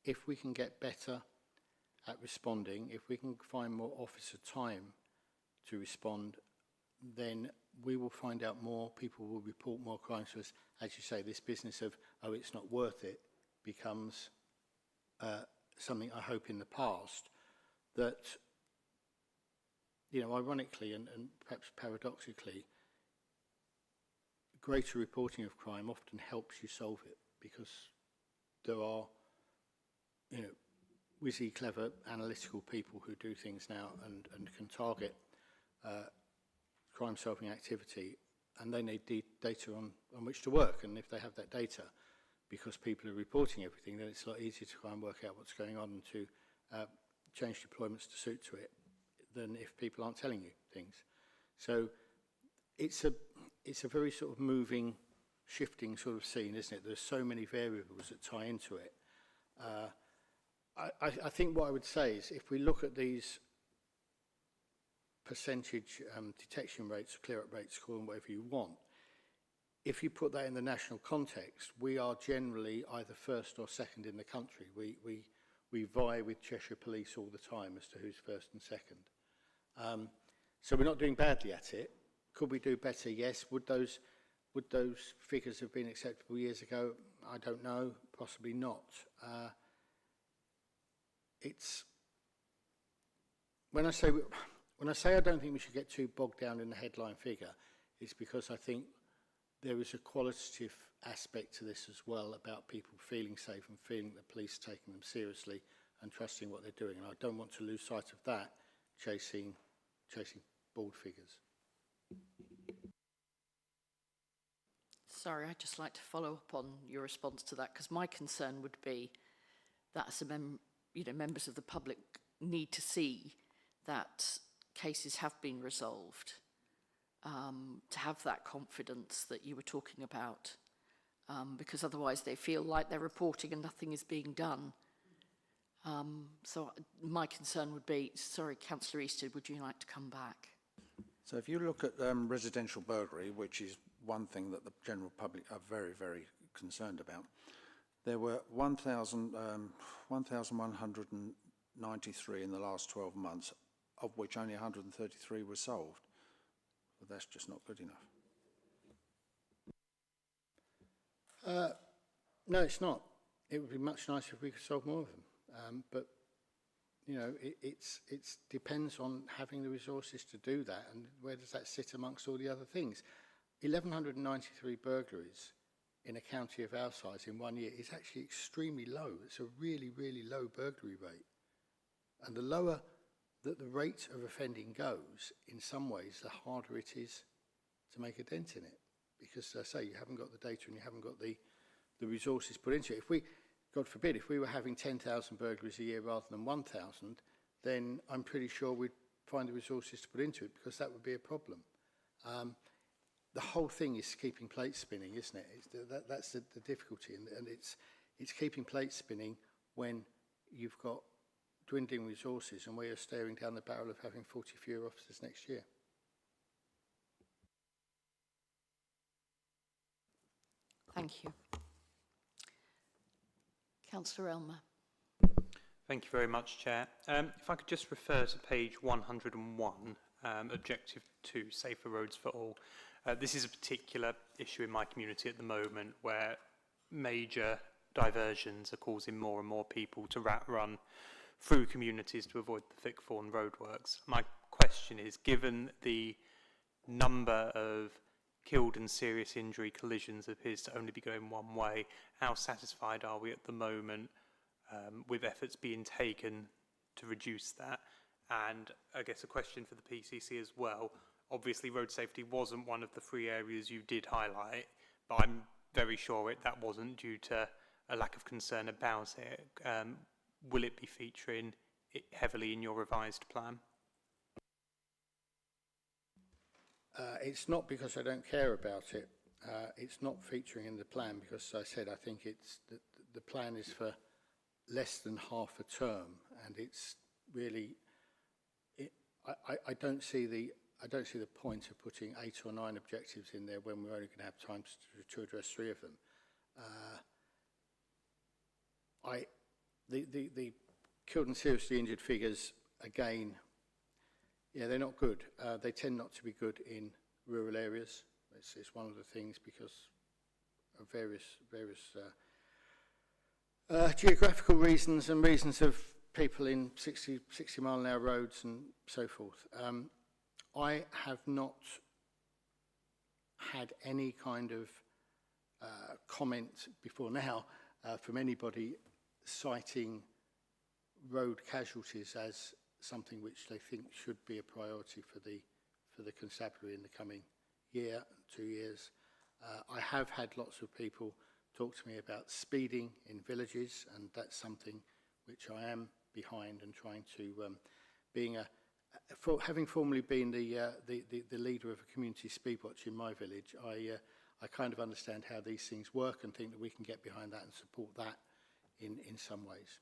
if we can get better at responding, if we can find more officer time to respond, then we will find out more, people will report more crimes to us. As you say, this business of, oh, it's not worth it, becomes something I hope in the past that, you know, ironically and perhaps paradoxically, greater reporting of crime often helps you solve it, because there are, you know, whizzy, clever, analytical people who do things now and can target crime-solving activity, and they need data on which to work. And if they have that data, because people are reporting everything, then it's a lot easier to try and work out what's going on and to change deployments to suit to it than if people aren't telling you things. So it's a very sort of moving, shifting sort of scene, isn't it? There's so many variables that tie into it. I think what I would say is, if we look at these percentage detection rates, clear-up rates, call them whatever you want, if you put that in the national context, we are generally either first or second in the country. We vie with Cheshire Police all the time as to who's first and second. So we're not doing badly at it. Could we do better? Yes. Would those figures have been acceptable years ago? I don't know. Possibly not. It's when I say I don't think we should get too bogged down in the headline figure, it's because I think there is a qualitative aspect to this as well, about people feeling safe and feeling the police taking them seriously and trusting what they're doing. And I don't want to lose sight of that, chasing bald figures. Sorry, I'd just like to follow up on your response to that, because my concern would be that as members of the public need to see that cases have been resolved, to have that confidence that you were talking about, because otherwise they feel like they're reporting and nothing is being done. So my concern would be, sorry, Councillor Easton, would you like to come back? So if you look at residential burglary, which is one thing that the general public are very, very concerned about, there were 1,193 in the last 12 months, of which only 133 were solved. But that's just not good enough. No, it's not. It would be much nicer if we could solve more of them. But, you know, it depends on having the resources to do that, and where does that sit amongst all the other things. 1,193 burglaries in a county of our size in 1 year is actually extremely low. It's a really, really low burglary rate. And the lower that the rate of offending goes, in some ways, the harder it is to make a dent in it. Because, as I say, you haven't got the data and you haven't got the resources put into it. If we, God forbid, if we were having 10,000 burglaries a year rather than 1,000, then I'm pretty sure we'd find the resources to put into it, because that would be a problem. The whole thing is keeping plates spinning, isn't it? That's the difficulty, and it's keeping plates spinning when you've got dwindling resources and where you're staring down the barrel of having 40 fewer officers next year. Thank you. Councillor Elmer. Thank you very much, Chair. If I could just refer to page 101, Objective 2, Safer Roads for All. This is a particular issue in my community at the moment, where major diversions are causing more and more people to run through communities to avoid the thick-thorn roadworks. My question is, given the number of killed and serious injury collisions appears to only be going one way, how satisfied are we at the moment with efforts being taken to reduce that? And I guess a question for the PCC as well. Obviously, road safety wasn't one of the 3 areas you did highlight, but I'm very sure that wasn't due to a lack of concern about it. Will it be featuring heavily in your revised plan? It's not because I don't care about it. It's not featuring in the plan because, as I said, I think it's the plan is for less than half a term, and it's really. I don't see the point of putting 8 or 9 objectives in there when we're only going to have time to address 3 of them. The killed and seriously injured figures again. Yeah, they're not good. They tend not to be good in rural areas. It's one of the things because of various geographical reasons and reasons of people in 60 mile an hour roads and so forth. I have not had any kind of comment before now from anybody citing road casualties as something which they think should be a priority for the constabulary in the coming year, 2 years. I have had lots of people talk to me about speeding in villages, and that's something which I am behind and trying to, having formerly been the leader of a community speed watch in my village, I kind of understand how these things work and think that we can get behind that and support that in some ways.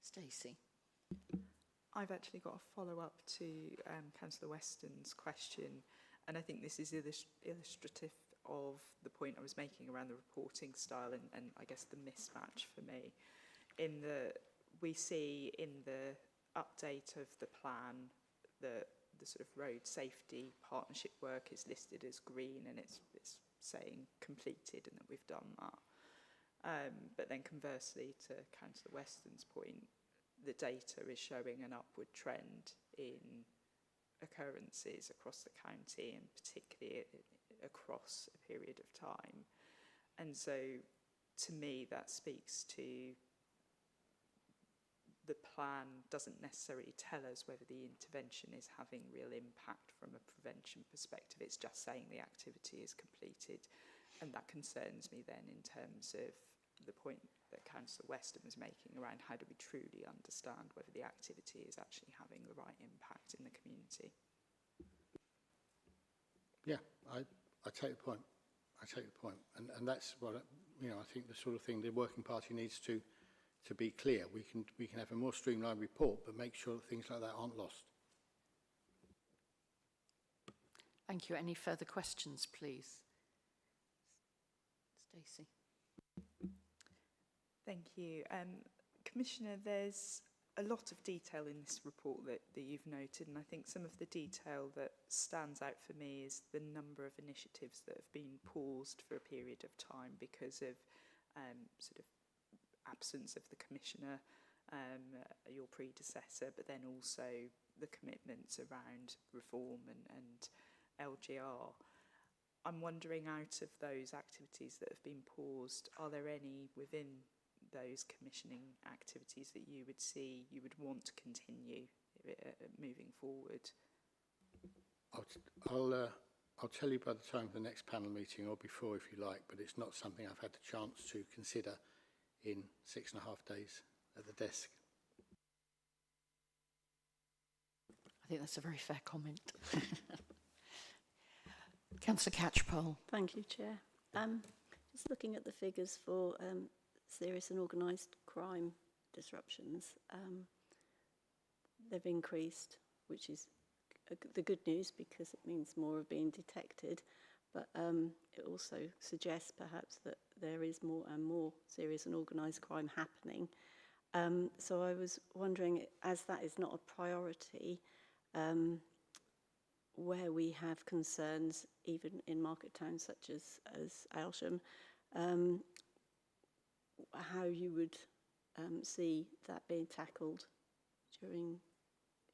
Stacey. I've actually got a follow-up to Councillor Weston's question, and I think this is illustrative of the point I was making around the reporting style and I guess the mismatch for me. We see in the update of the plan that the sort of road safety partnership work is listed as green and it's saying completed and that we've done that. But then conversely, to Councillor Weston's point, the data is showing an upward trend in occurrences across the county and particularly across a period of time. And so to me that speaks to the plan doesn't necessarily tell us whether the intervention is having real impact from a prevention perspective. It's just saying the activity is completed, and that concerns me then in terms of the point that Councillor Weston was making around how do we truly understand whether the activity is actually having the right impact in the community. Yeah, I take the point. I take the point, and that's what I think the sort of thing the working party needs to be clear. We can have a more streamlined report, but make sure that things like that aren't lost. Thank you. Any further questions, please? Stacey. Thank you. Commissioner, there's a lot of detail in this report that you've noted, and I think some of the detail that stands out for me is the number of initiatives that have been paused for a period of time because of sort of absence of the Commissioner, your predecessor, but then also the commitments around reform and LGR. I'm wondering, out of those activities that have been paused, are there any within those commissioning activities that you would want to continue moving forward? I'll tell you by the time of the next panel meeting or before if you like, but it's not something I've had the chance to consider in 6.5 days at the desk. I think that's a very fair comment. Councillor Catchpole. Thank you, Chair. Just looking at the figures for serious and organised crime disruptions, they've increased, which is the good news because it means more are being detected, but it also suggests perhaps that there is more and more serious and organised crime happening. So I was wondering, as that is not a priority, where we have concerns, even in market towns such as Aylsham, how you would see that being tackled during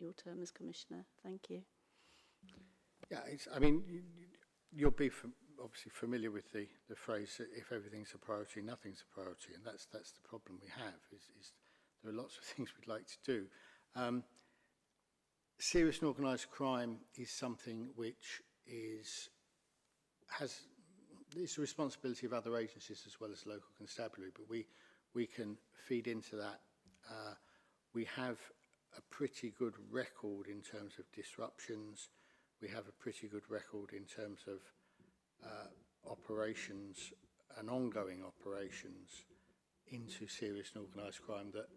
your term as Commissioner. Thank you. Yeah, I mean, you'll be obviously familiar with the phrase that if everything's a priority, nothing's a priority, and that's the problem we have. Is there are lots of things we'd like to do. Serious and organised crime is something which it's the responsibility of other agencies as well as local constabulary, but we can feed into that. We have a pretty good record in terms of disruptions. We have a pretty good record in terms of operations and ongoing operations into serious and organised crime that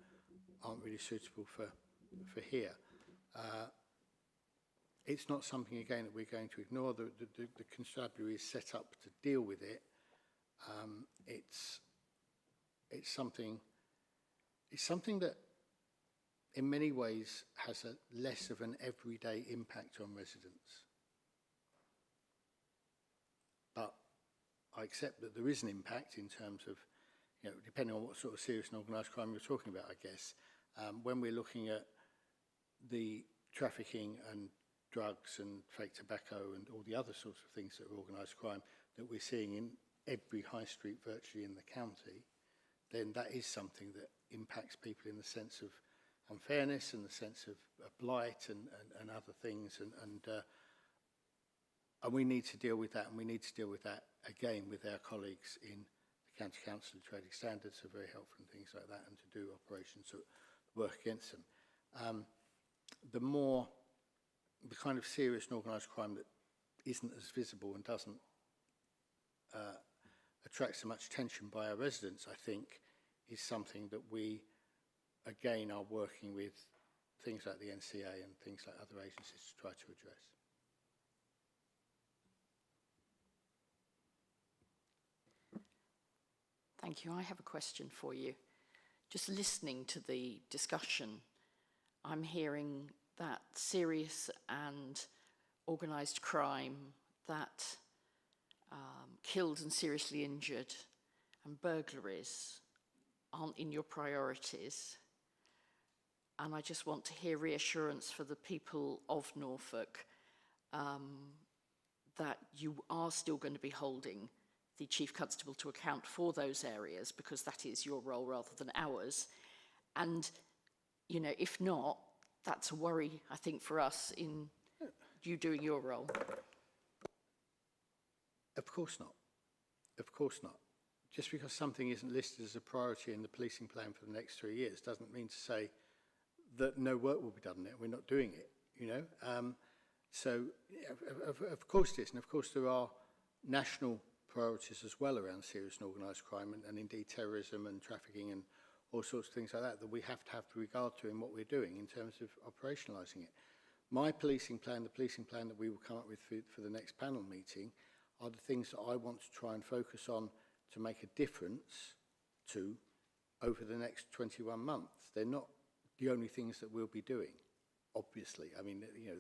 aren't really suitable for here. It's not something, again, that we're going to ignore. The constabulary is set up to deal with it. It's something that in many ways has a less of an everyday impact on residents. But I accept that there is an impact in terms of, you know, depending on what sort of serious and organised crime we're talking about, I guess. When we're looking at the trafficking and drugs and fake tobacco and all the other sorts of things that are organised crime that we're seeing in every high street virtually in the county, then that is something that impacts people in the sense of unfairness and the sense of blight and other things, and we need to deal with that, and we need to deal with that again with our colleagues in the County Council. Trading standards are very helpful and things like that, and to do operations that work against them. The kind of serious and organised crime that isn't as visible and doesn't attract so much attention by our residents, I think, is something that we, again, are working with things like the NCA and things like other agencies to try to address. Thank you. I have a question for you. Just listening to the discussion, I'm hearing that serious and organised crime, that killed and seriously injured and burglaries aren't in your priorities. And I just want to hear reassurance for the people of Norfolk that you are still going to be holding the Chief Constable to account for those areas, because that is your role rather than ours. And, you know, if not, that's a worry, I think, for us in you doing your role. Of course not. Of course not. Just because something isn't listed as a priority in the policing plan for the next 3 years doesn't mean to say that no work will be done there. We're not doing it, you know. So, of course it is. And of course there are national priorities as well around serious and organised crime and indeed terrorism and trafficking and all sorts of things like that we have to have regard to in what we're doing in terms of operationalising it. My policing plan, the policing plan that we will come up with for the next panel meeting, are the things that I want to try and focus on to make a difference to over the next 21 months. They're not the only things that we'll be doing, obviously. I mean, you know,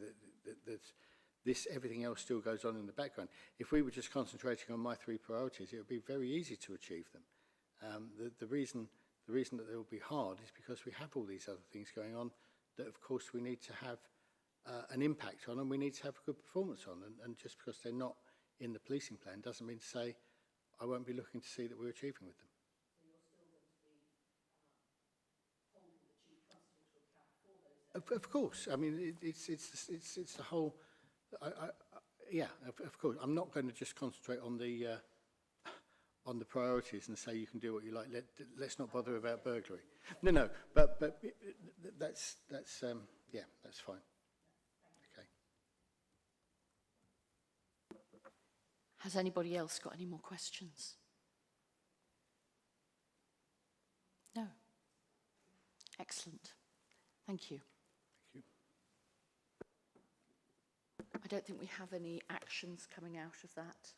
everything else still goes on in the background. If we were just concentrating on my 3 priorities, it would be very easy to achieve them. The reason that they will be hard is because we have all these other things going on that, of course, we need to have an impact on, and we need to have a good performance on. And just because they're not in the policing plan doesn't mean to say I won't be looking to see that we're achieving with them. So you're still going to be holding the Chief Constable to account for those? Of course. I mean, it's the whole. Yeah, of course. I'm not going to just concentrate on the priorities and say you can do what you like. Let's not bother about burglary. No. But that's yeah, that's fine. Okay. Has anybody else got any more questions? No. Excellent. Thank you. I don't think we have any actions coming out of that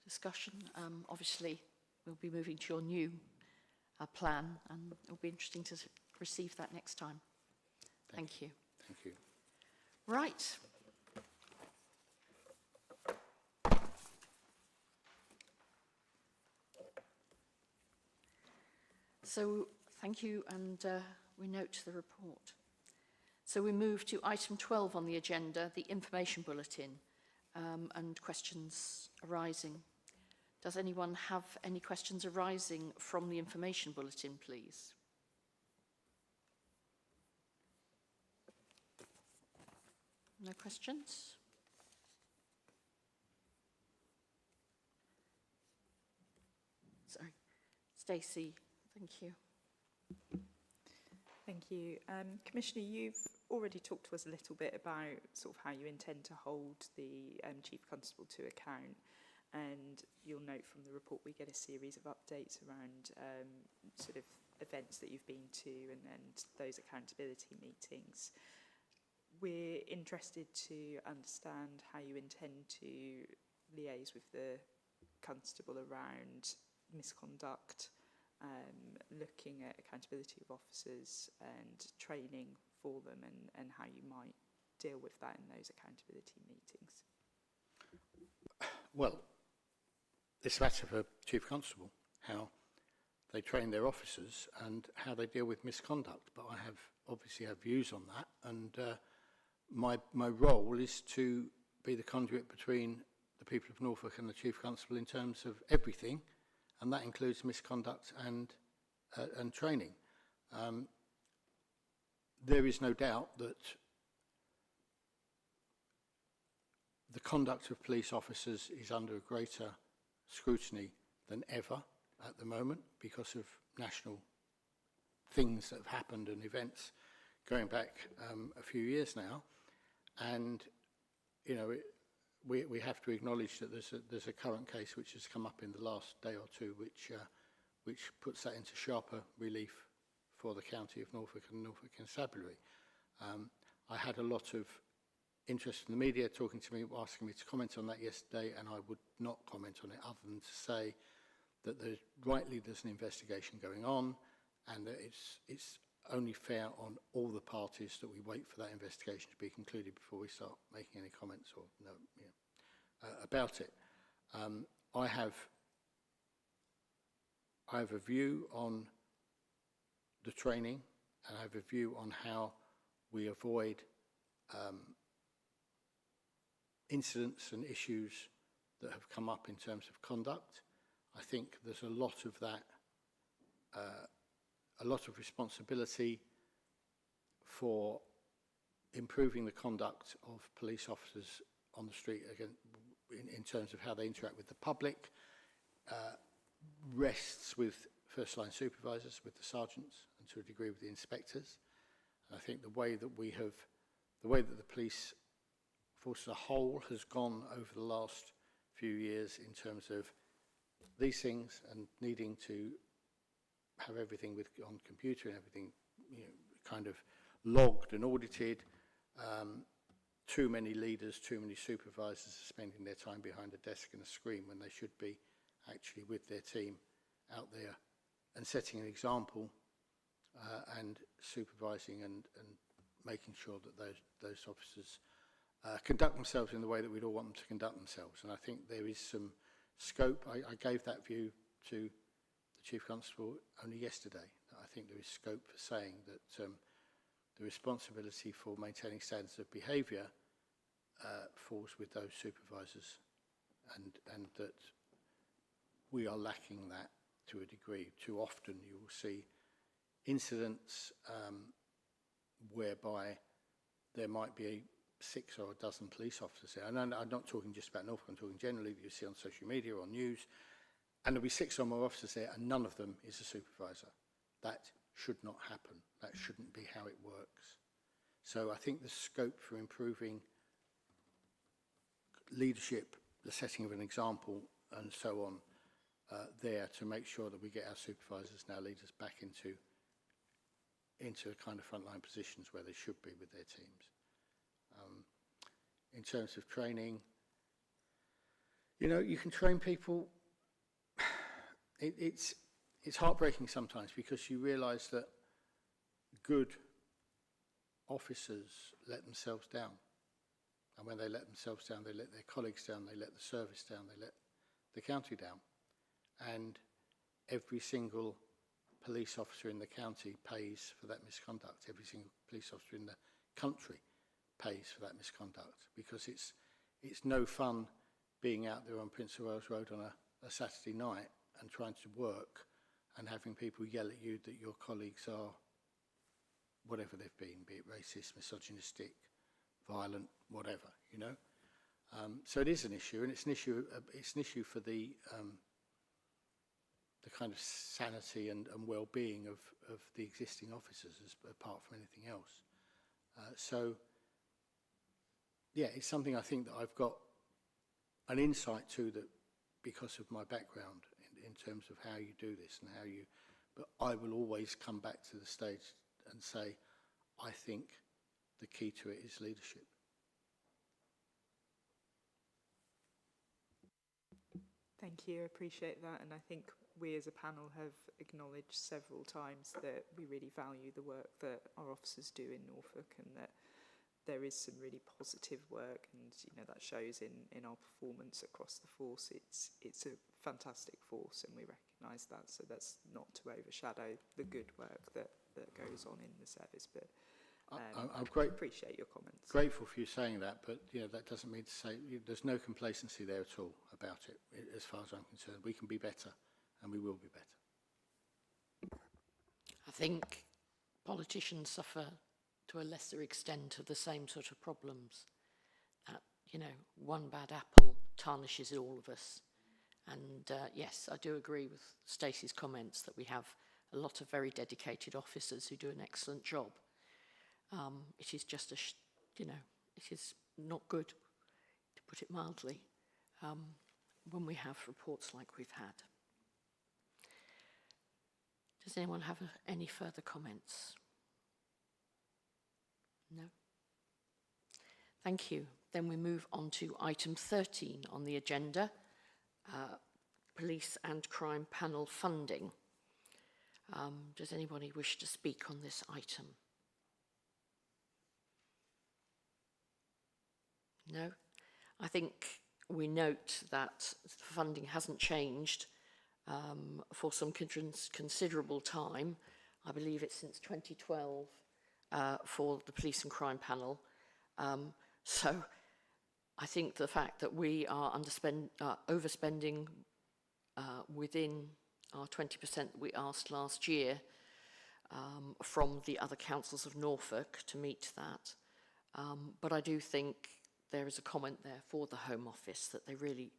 discussion. Obviously, we'll be moving to your new plan, and it'll be interesting to receive that next time. Thank you. Thank you. Right. So, thank you, and we note the report. So we move to item 12 on the agenda, the information bulletin. and questions arising. Does anyone have any questions arising from the information bulletin, please? No questions? Sorry. Stacey, thank you. Thank you. Commissioner, you've already talked to us a little bit about sort of how you intend to hold the Chief Constable to account, and you'll note from the report we get a series of updates around sort of events that you've been to and those accountability meetings. We're interested to understand how you intend to liaise with the Constable around misconduct, looking at accountability of officers and training for them, and how you might deal with that in those accountability meetings. Well, it's a matter for Chief Constable, how they train their officers and how they deal with misconduct. But I obviously have views on that, and my role is to be the conduit between the people of Norfolk and the Chief Constable in terms of everything, and that includes misconduct and training. There is no doubt that the conduct of police officers is under a greater scrutiny than ever at the moment because of national things that have happened and events going back a few years now. And, you know, we have to acknowledge that there's a current case which has come up in the last day or two which puts that into sharper relief for the county of Norfolk and Norfolk Constabulary. I had a lot of interest in the media talking to me, asking me to comment on that yesterday, and I would not comment on it other than to say that there's an investigation going on, and that it's only fair on all the parties that we wait for that investigation to be concluded before we start making any comments or about it. I have a view on the training, and I have a view on how we avoid incidents and issues that have come up in terms of conduct. I think there's a lot of that, a lot of responsibility for improving the conduct of police officers on the street again, in terms of how they interact with the public, rests with first-line supervisors, with the sergeants, and to a degree with the inspectors. And I think the way that the police force as a whole has gone over the last few years in terms of these things and needing to have everything on computer and everything, you know, kind of logged and audited. Too many leaders, too many supervisors are spending their time behind a desk and a screen when they should be actually with their team out there and setting an example and supervising and making sure that those officers conduct themselves in the way that we'd all want them to conduct themselves. And I think there is some scope. I gave that view to the Chief Constable only yesterday. I think there is scope for saying that the responsibility for maintaining standards of behaviour falls with those supervisors, and that we are lacking that to a degree. Too often you will see incidents whereby there might be 6 or a dozen police officers there. And I'm not talking just about Norfolk, I'm talking generally that you see on social media or news, and there'll be 6 or more officers there and none of them is a supervisor. That should not happen. That shouldn't be how it works. So I think the scope for improving leadership, the setting of an example and so on there to make sure that we get our supervisors and our leaders back into kind of frontline positions where they should be with their teams. In terms of training, you know, you can train people. It's heartbreaking sometimes because you realise that good officers let themselves down. And when they let themselves down, they let their colleagues down, they let the service down, they let the county down. And every single police officer in the county pays for that misconduct. Every single police officer in the country pays for that misconduct because it's no fun being out there on Prince of Wales Road on a Saturday night and trying to work and having people yell at you that your colleagues are whatever they've been, be it racist, misogynistic, violent, whatever, you know. So it is an issue, and it's an issue for the kind of sanity and well-being of the existing officers, apart from anything else. So, yeah, it's something I think that I've got an insight to, that because of my background in terms of how you do this and how you, but I will always come back to the stage and say, I think the key to it is leadership. Thank you, I appreciate that, and I think we as a panel have acknowledged several times that we really value the work that our officers do in Norfolk, and that there is some really positive work, and you know that shows in our performance across the force. It's a fantastic force, and we recognise that, so that's not to overshadow the good work that goes on in the service, but I'm appreciate your comments. Grateful for you saying that, but you know that doesn't mean to say there's no complacency there at all about it. As far as I'm concerned, we can be better, and we will be better. I think politicians suffer to a lesser extent of the same sort of problems. You know, one bad apple tarnishes all of us. And yes, I do agree with Stacey's comments that we have a lot of very dedicated officers who do an excellent job. It is just it is not good, to put it mildly, when we have reports like we've had. Does anyone have any further comments? No? Thank you. Then we move on to item 13 on the agenda, Police and Crime Panel funding. Does anybody wish to speak on this item? No? I think we note that funding hasn't changed for some considerable time. I believe it's since 2012 for the Police and Crime Panel. So I think the fact that we are overspending within our 20% that we asked last year from the other councils of Norfolk to meet that. But I do think there is a comment there for the Home Office that they really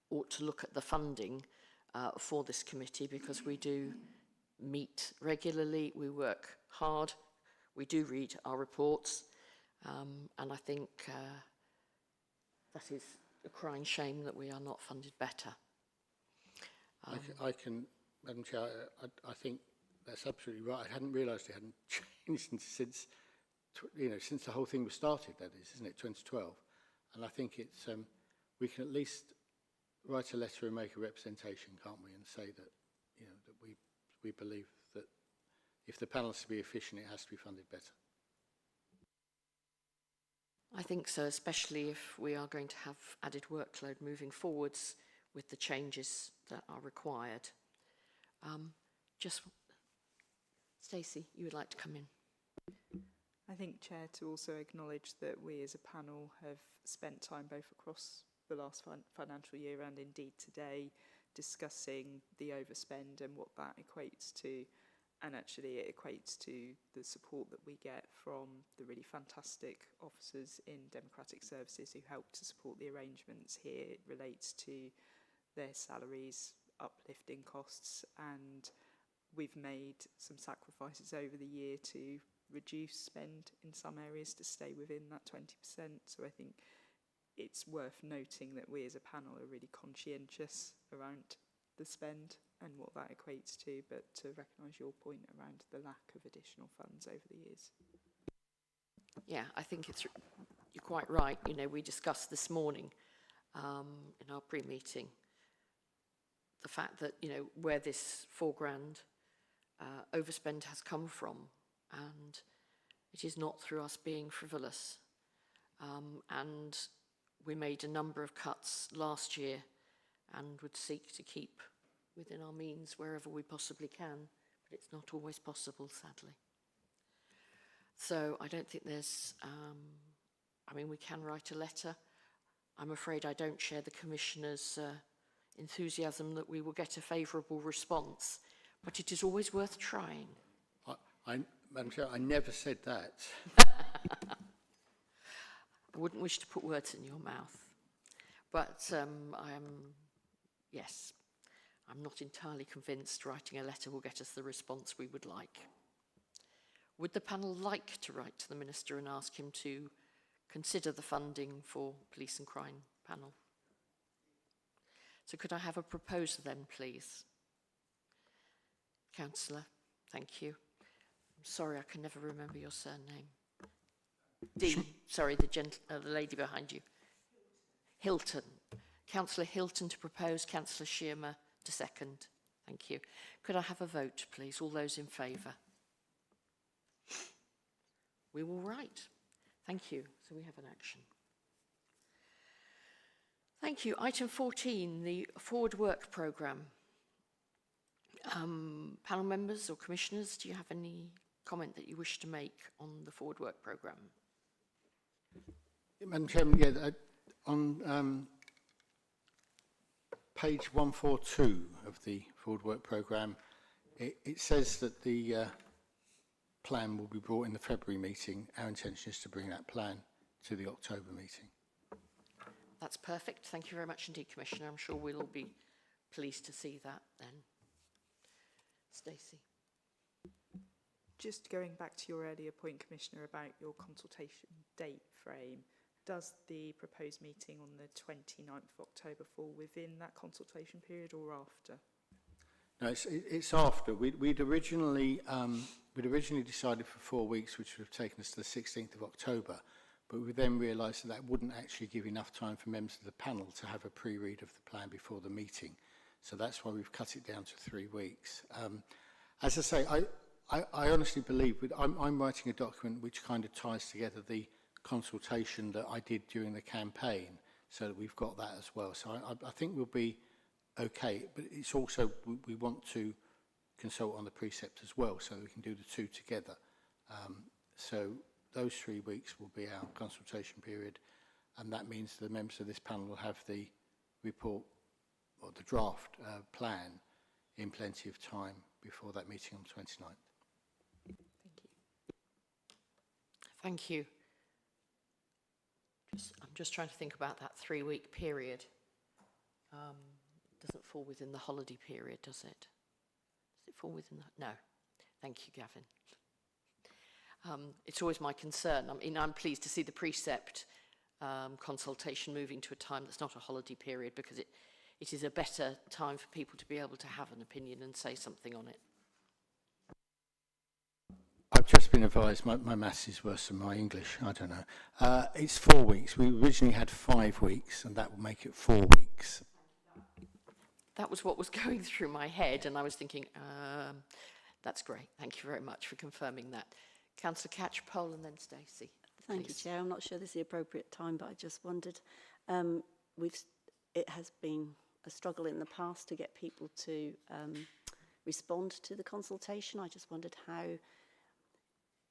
ought to look at the funding for this committee, because we do meet regularly, we work hard, we do read our reports, and I think that is a crying shame that we are not funded better. I can, Madam Chair, I think that's absolutely right. I hadn't realised it hadn't changed since the whole thing was started, that is, isn't it, 2012? And I think it's, we can at least write a letter and make a representation, can't we, and say that, you know, that we believe that if the panel is to be efficient, it has to be funded better. I think so, especially if we are going to have added workload moving forwards with the changes that are required. Stacey, you would like to come in? I think, Chair, to also acknowledge that we as a panel have spent time both across the last financial year and indeed today discussing the overspend and what that equates to. And actually it equates to the support that we get from the really fantastic officers in democratic services who help to support the arrangements here. It relates to their salaries, uplifting costs, and we've made some sacrifices over the year to reduce spend in some areas to stay within that 20%. So I think it's worth noting that we as a panel are really conscientious around the spend and what that equates to, but to recognise your point around the lack of additional funds over the years. Yeah, I think you're quite right. You know, we discussed this morning in our pre-meeting the fact that, you know, where this £4,000 overspend has come from, and it is not through us being frivolous. And we made a number of cuts last year and would seek to keep within our means wherever we possibly can, but it's not always possible, sadly. So I don't think there's, I mean, we can write a letter. I'm afraid I don't share the Commissioner's enthusiasm that we will get a favourable response, but it is always worth trying. Madam Chair, I never said that. I wouldn't wish to put words in your mouth, but yes, I'm not entirely convinced writing a letter will get us the response we would like. Would the panel like to write to the Minister and ask him to consider the funding for Police and Crime panel? So could I have a proposer then, please? Councillor, thank you. I'm sorry, I can never remember your surname. Sorry, the lady behind you. Hilton. Councillor Hilton to propose, Councillor Shearmer to second. Thank you. Could I have a vote, please? All those in favour? We will write. Thank you. So we have an action. Thank you. Item 14, the Forward Work Programme. Panel members or commissioners, do you have any comment that you wish to make on the Forward Work Programme? Madam Chairman, yeah, on page 142 of the Forward Work Programme, it says that the plan will be brought in the February meeting. Our intention is to bring that plan to the October meeting. That's perfect. Thank you very much indeed, Commissioner. I'm sure we'll all be pleased to see that then. Stacey. Just going back to your earlier point, Commissioner, about your consultation date frame, does the proposed meeting on the 29th of October fall within that consultation period or after? No, it's after. We'd originally decided for 4 weeks, which would have taken us to the 16th of October, but we then realised that wouldn't actually give enough time for members of the panel to have a pre-read of the plan before the meeting. So that's why we've cut it down to 3 weeks. As I say, I honestly believe I'm writing a document which kind of ties together the consultation that I did during the campaign, so that we've got that as well. So I think we'll be okay, but it's also we want to consult on the precept as well, so we can do the two together. So those 3 weeks will be our consultation period, and that means the members of this panel will have the report or the draft plan in plenty of time before that meeting on the 29th. Thank you. I'm just trying to think about that 3-week period. It doesn't fall within the holiday period, does it? Does it fall within that? No. Thank you, Gavin. It's always my concern. I mean, I'm pleased to see the precept consultation moving to a time that's not a holiday period, because it is a better time for people to be able to have an opinion and say something on it. I've just been advised my maths is worse than my English. I don't know. It's 4 weeks. We originally had 5 weeks, and that will make it 4 weeks. That was what was going through my head, and I was thinking, that's great. Thank you very much for confirming that. Councillor Catchpole and then Stacey. Thank you, Chair. I'm not sure this is the appropriate time, but I just wondered, it has been a struggle in the past to get people to respond to the consultation. I just wondered how,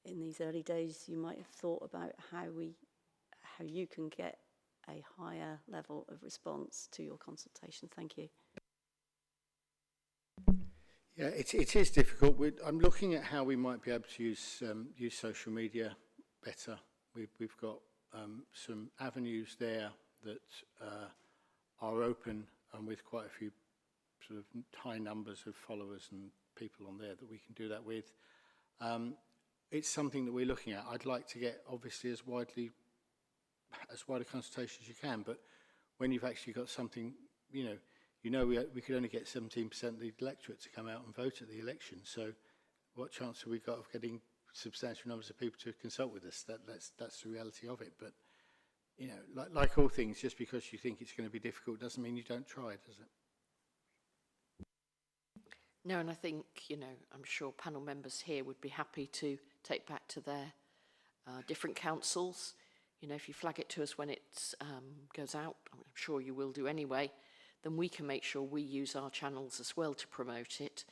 in these early days, you might have thought about how you can get a higher level of response to your consultation. Thank you. Yeah, it is difficult. I'm looking at how we might be able to use social media better. We've got some avenues there that are open and with quite a few sort of high numbers of followers and people on there that we can do that with. It's something that we're looking at. I'd like to get obviously as wide a consultation as you can, but when you've actually got something, we could only get 17% of the electorate to come out and vote at the election. So what chance have we got of getting substantial numbers of people to consult with us? That's the reality of it. But, like all things, just because you think it's going to be difficult doesn't mean you don't try, does it? No, and I think, I'm sure panel members here would be happy to take back to their different councils. If you flag it to us when it goes out, I'm sure you will do anyway, then we can make sure we use our channels as well to promote it.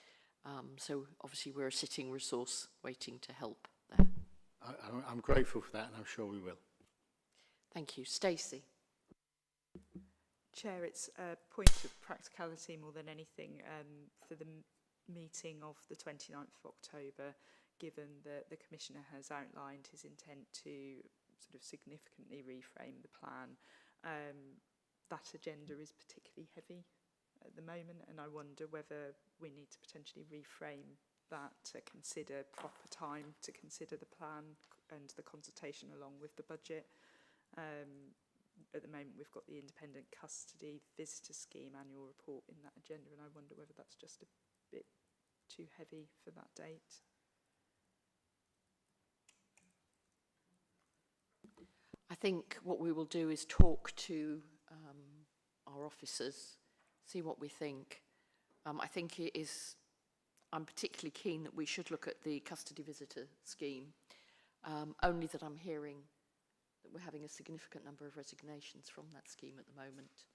So obviously we're a sitting resource waiting to help there. I'm grateful for that, and I'm sure we will. Thank you. Stacey. Chair, it's a point of practicality more than anything for the meeting of the 29th of October, given that the Commissioner has outlined his intent to sort of significantly reframe the plan. That agenda is particularly heavy at the moment, and I wonder whether we need to potentially reframe that to consider proper time to consider the plan and the consultation along with the budget. At the moment, we've got the independent custody visitor scheme annual report in that agenda, and I wonder whether that's just a bit too heavy for that date. I think what we will do is talk to our officers, see what we think. I think it is, I'm particularly keen that we should look at the custody visitor scheme, only that I'm hearing that we're having a significant number of resignations from that scheme at the moment,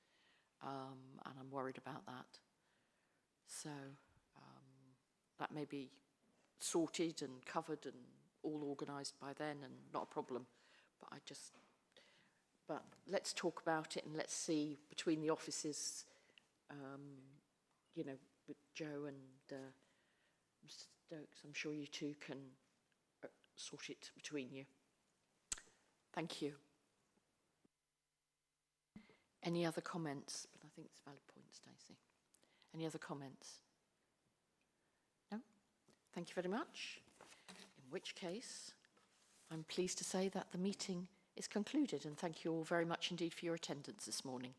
and I'm worried about that. So that may be sorted and covered and all organised by then and not a problem. But let's talk about it and let's see between the offices, you know, with Joe and Mr. Stokes, I'm sure you two can sort it between you. Thank you. Any other comments? But I think it's a valid point, Stacey. Any other comments? No? Thank you very much. In which case, I'm pleased to say that the meeting is concluded, and thank you all very much indeed for your attendance this morning.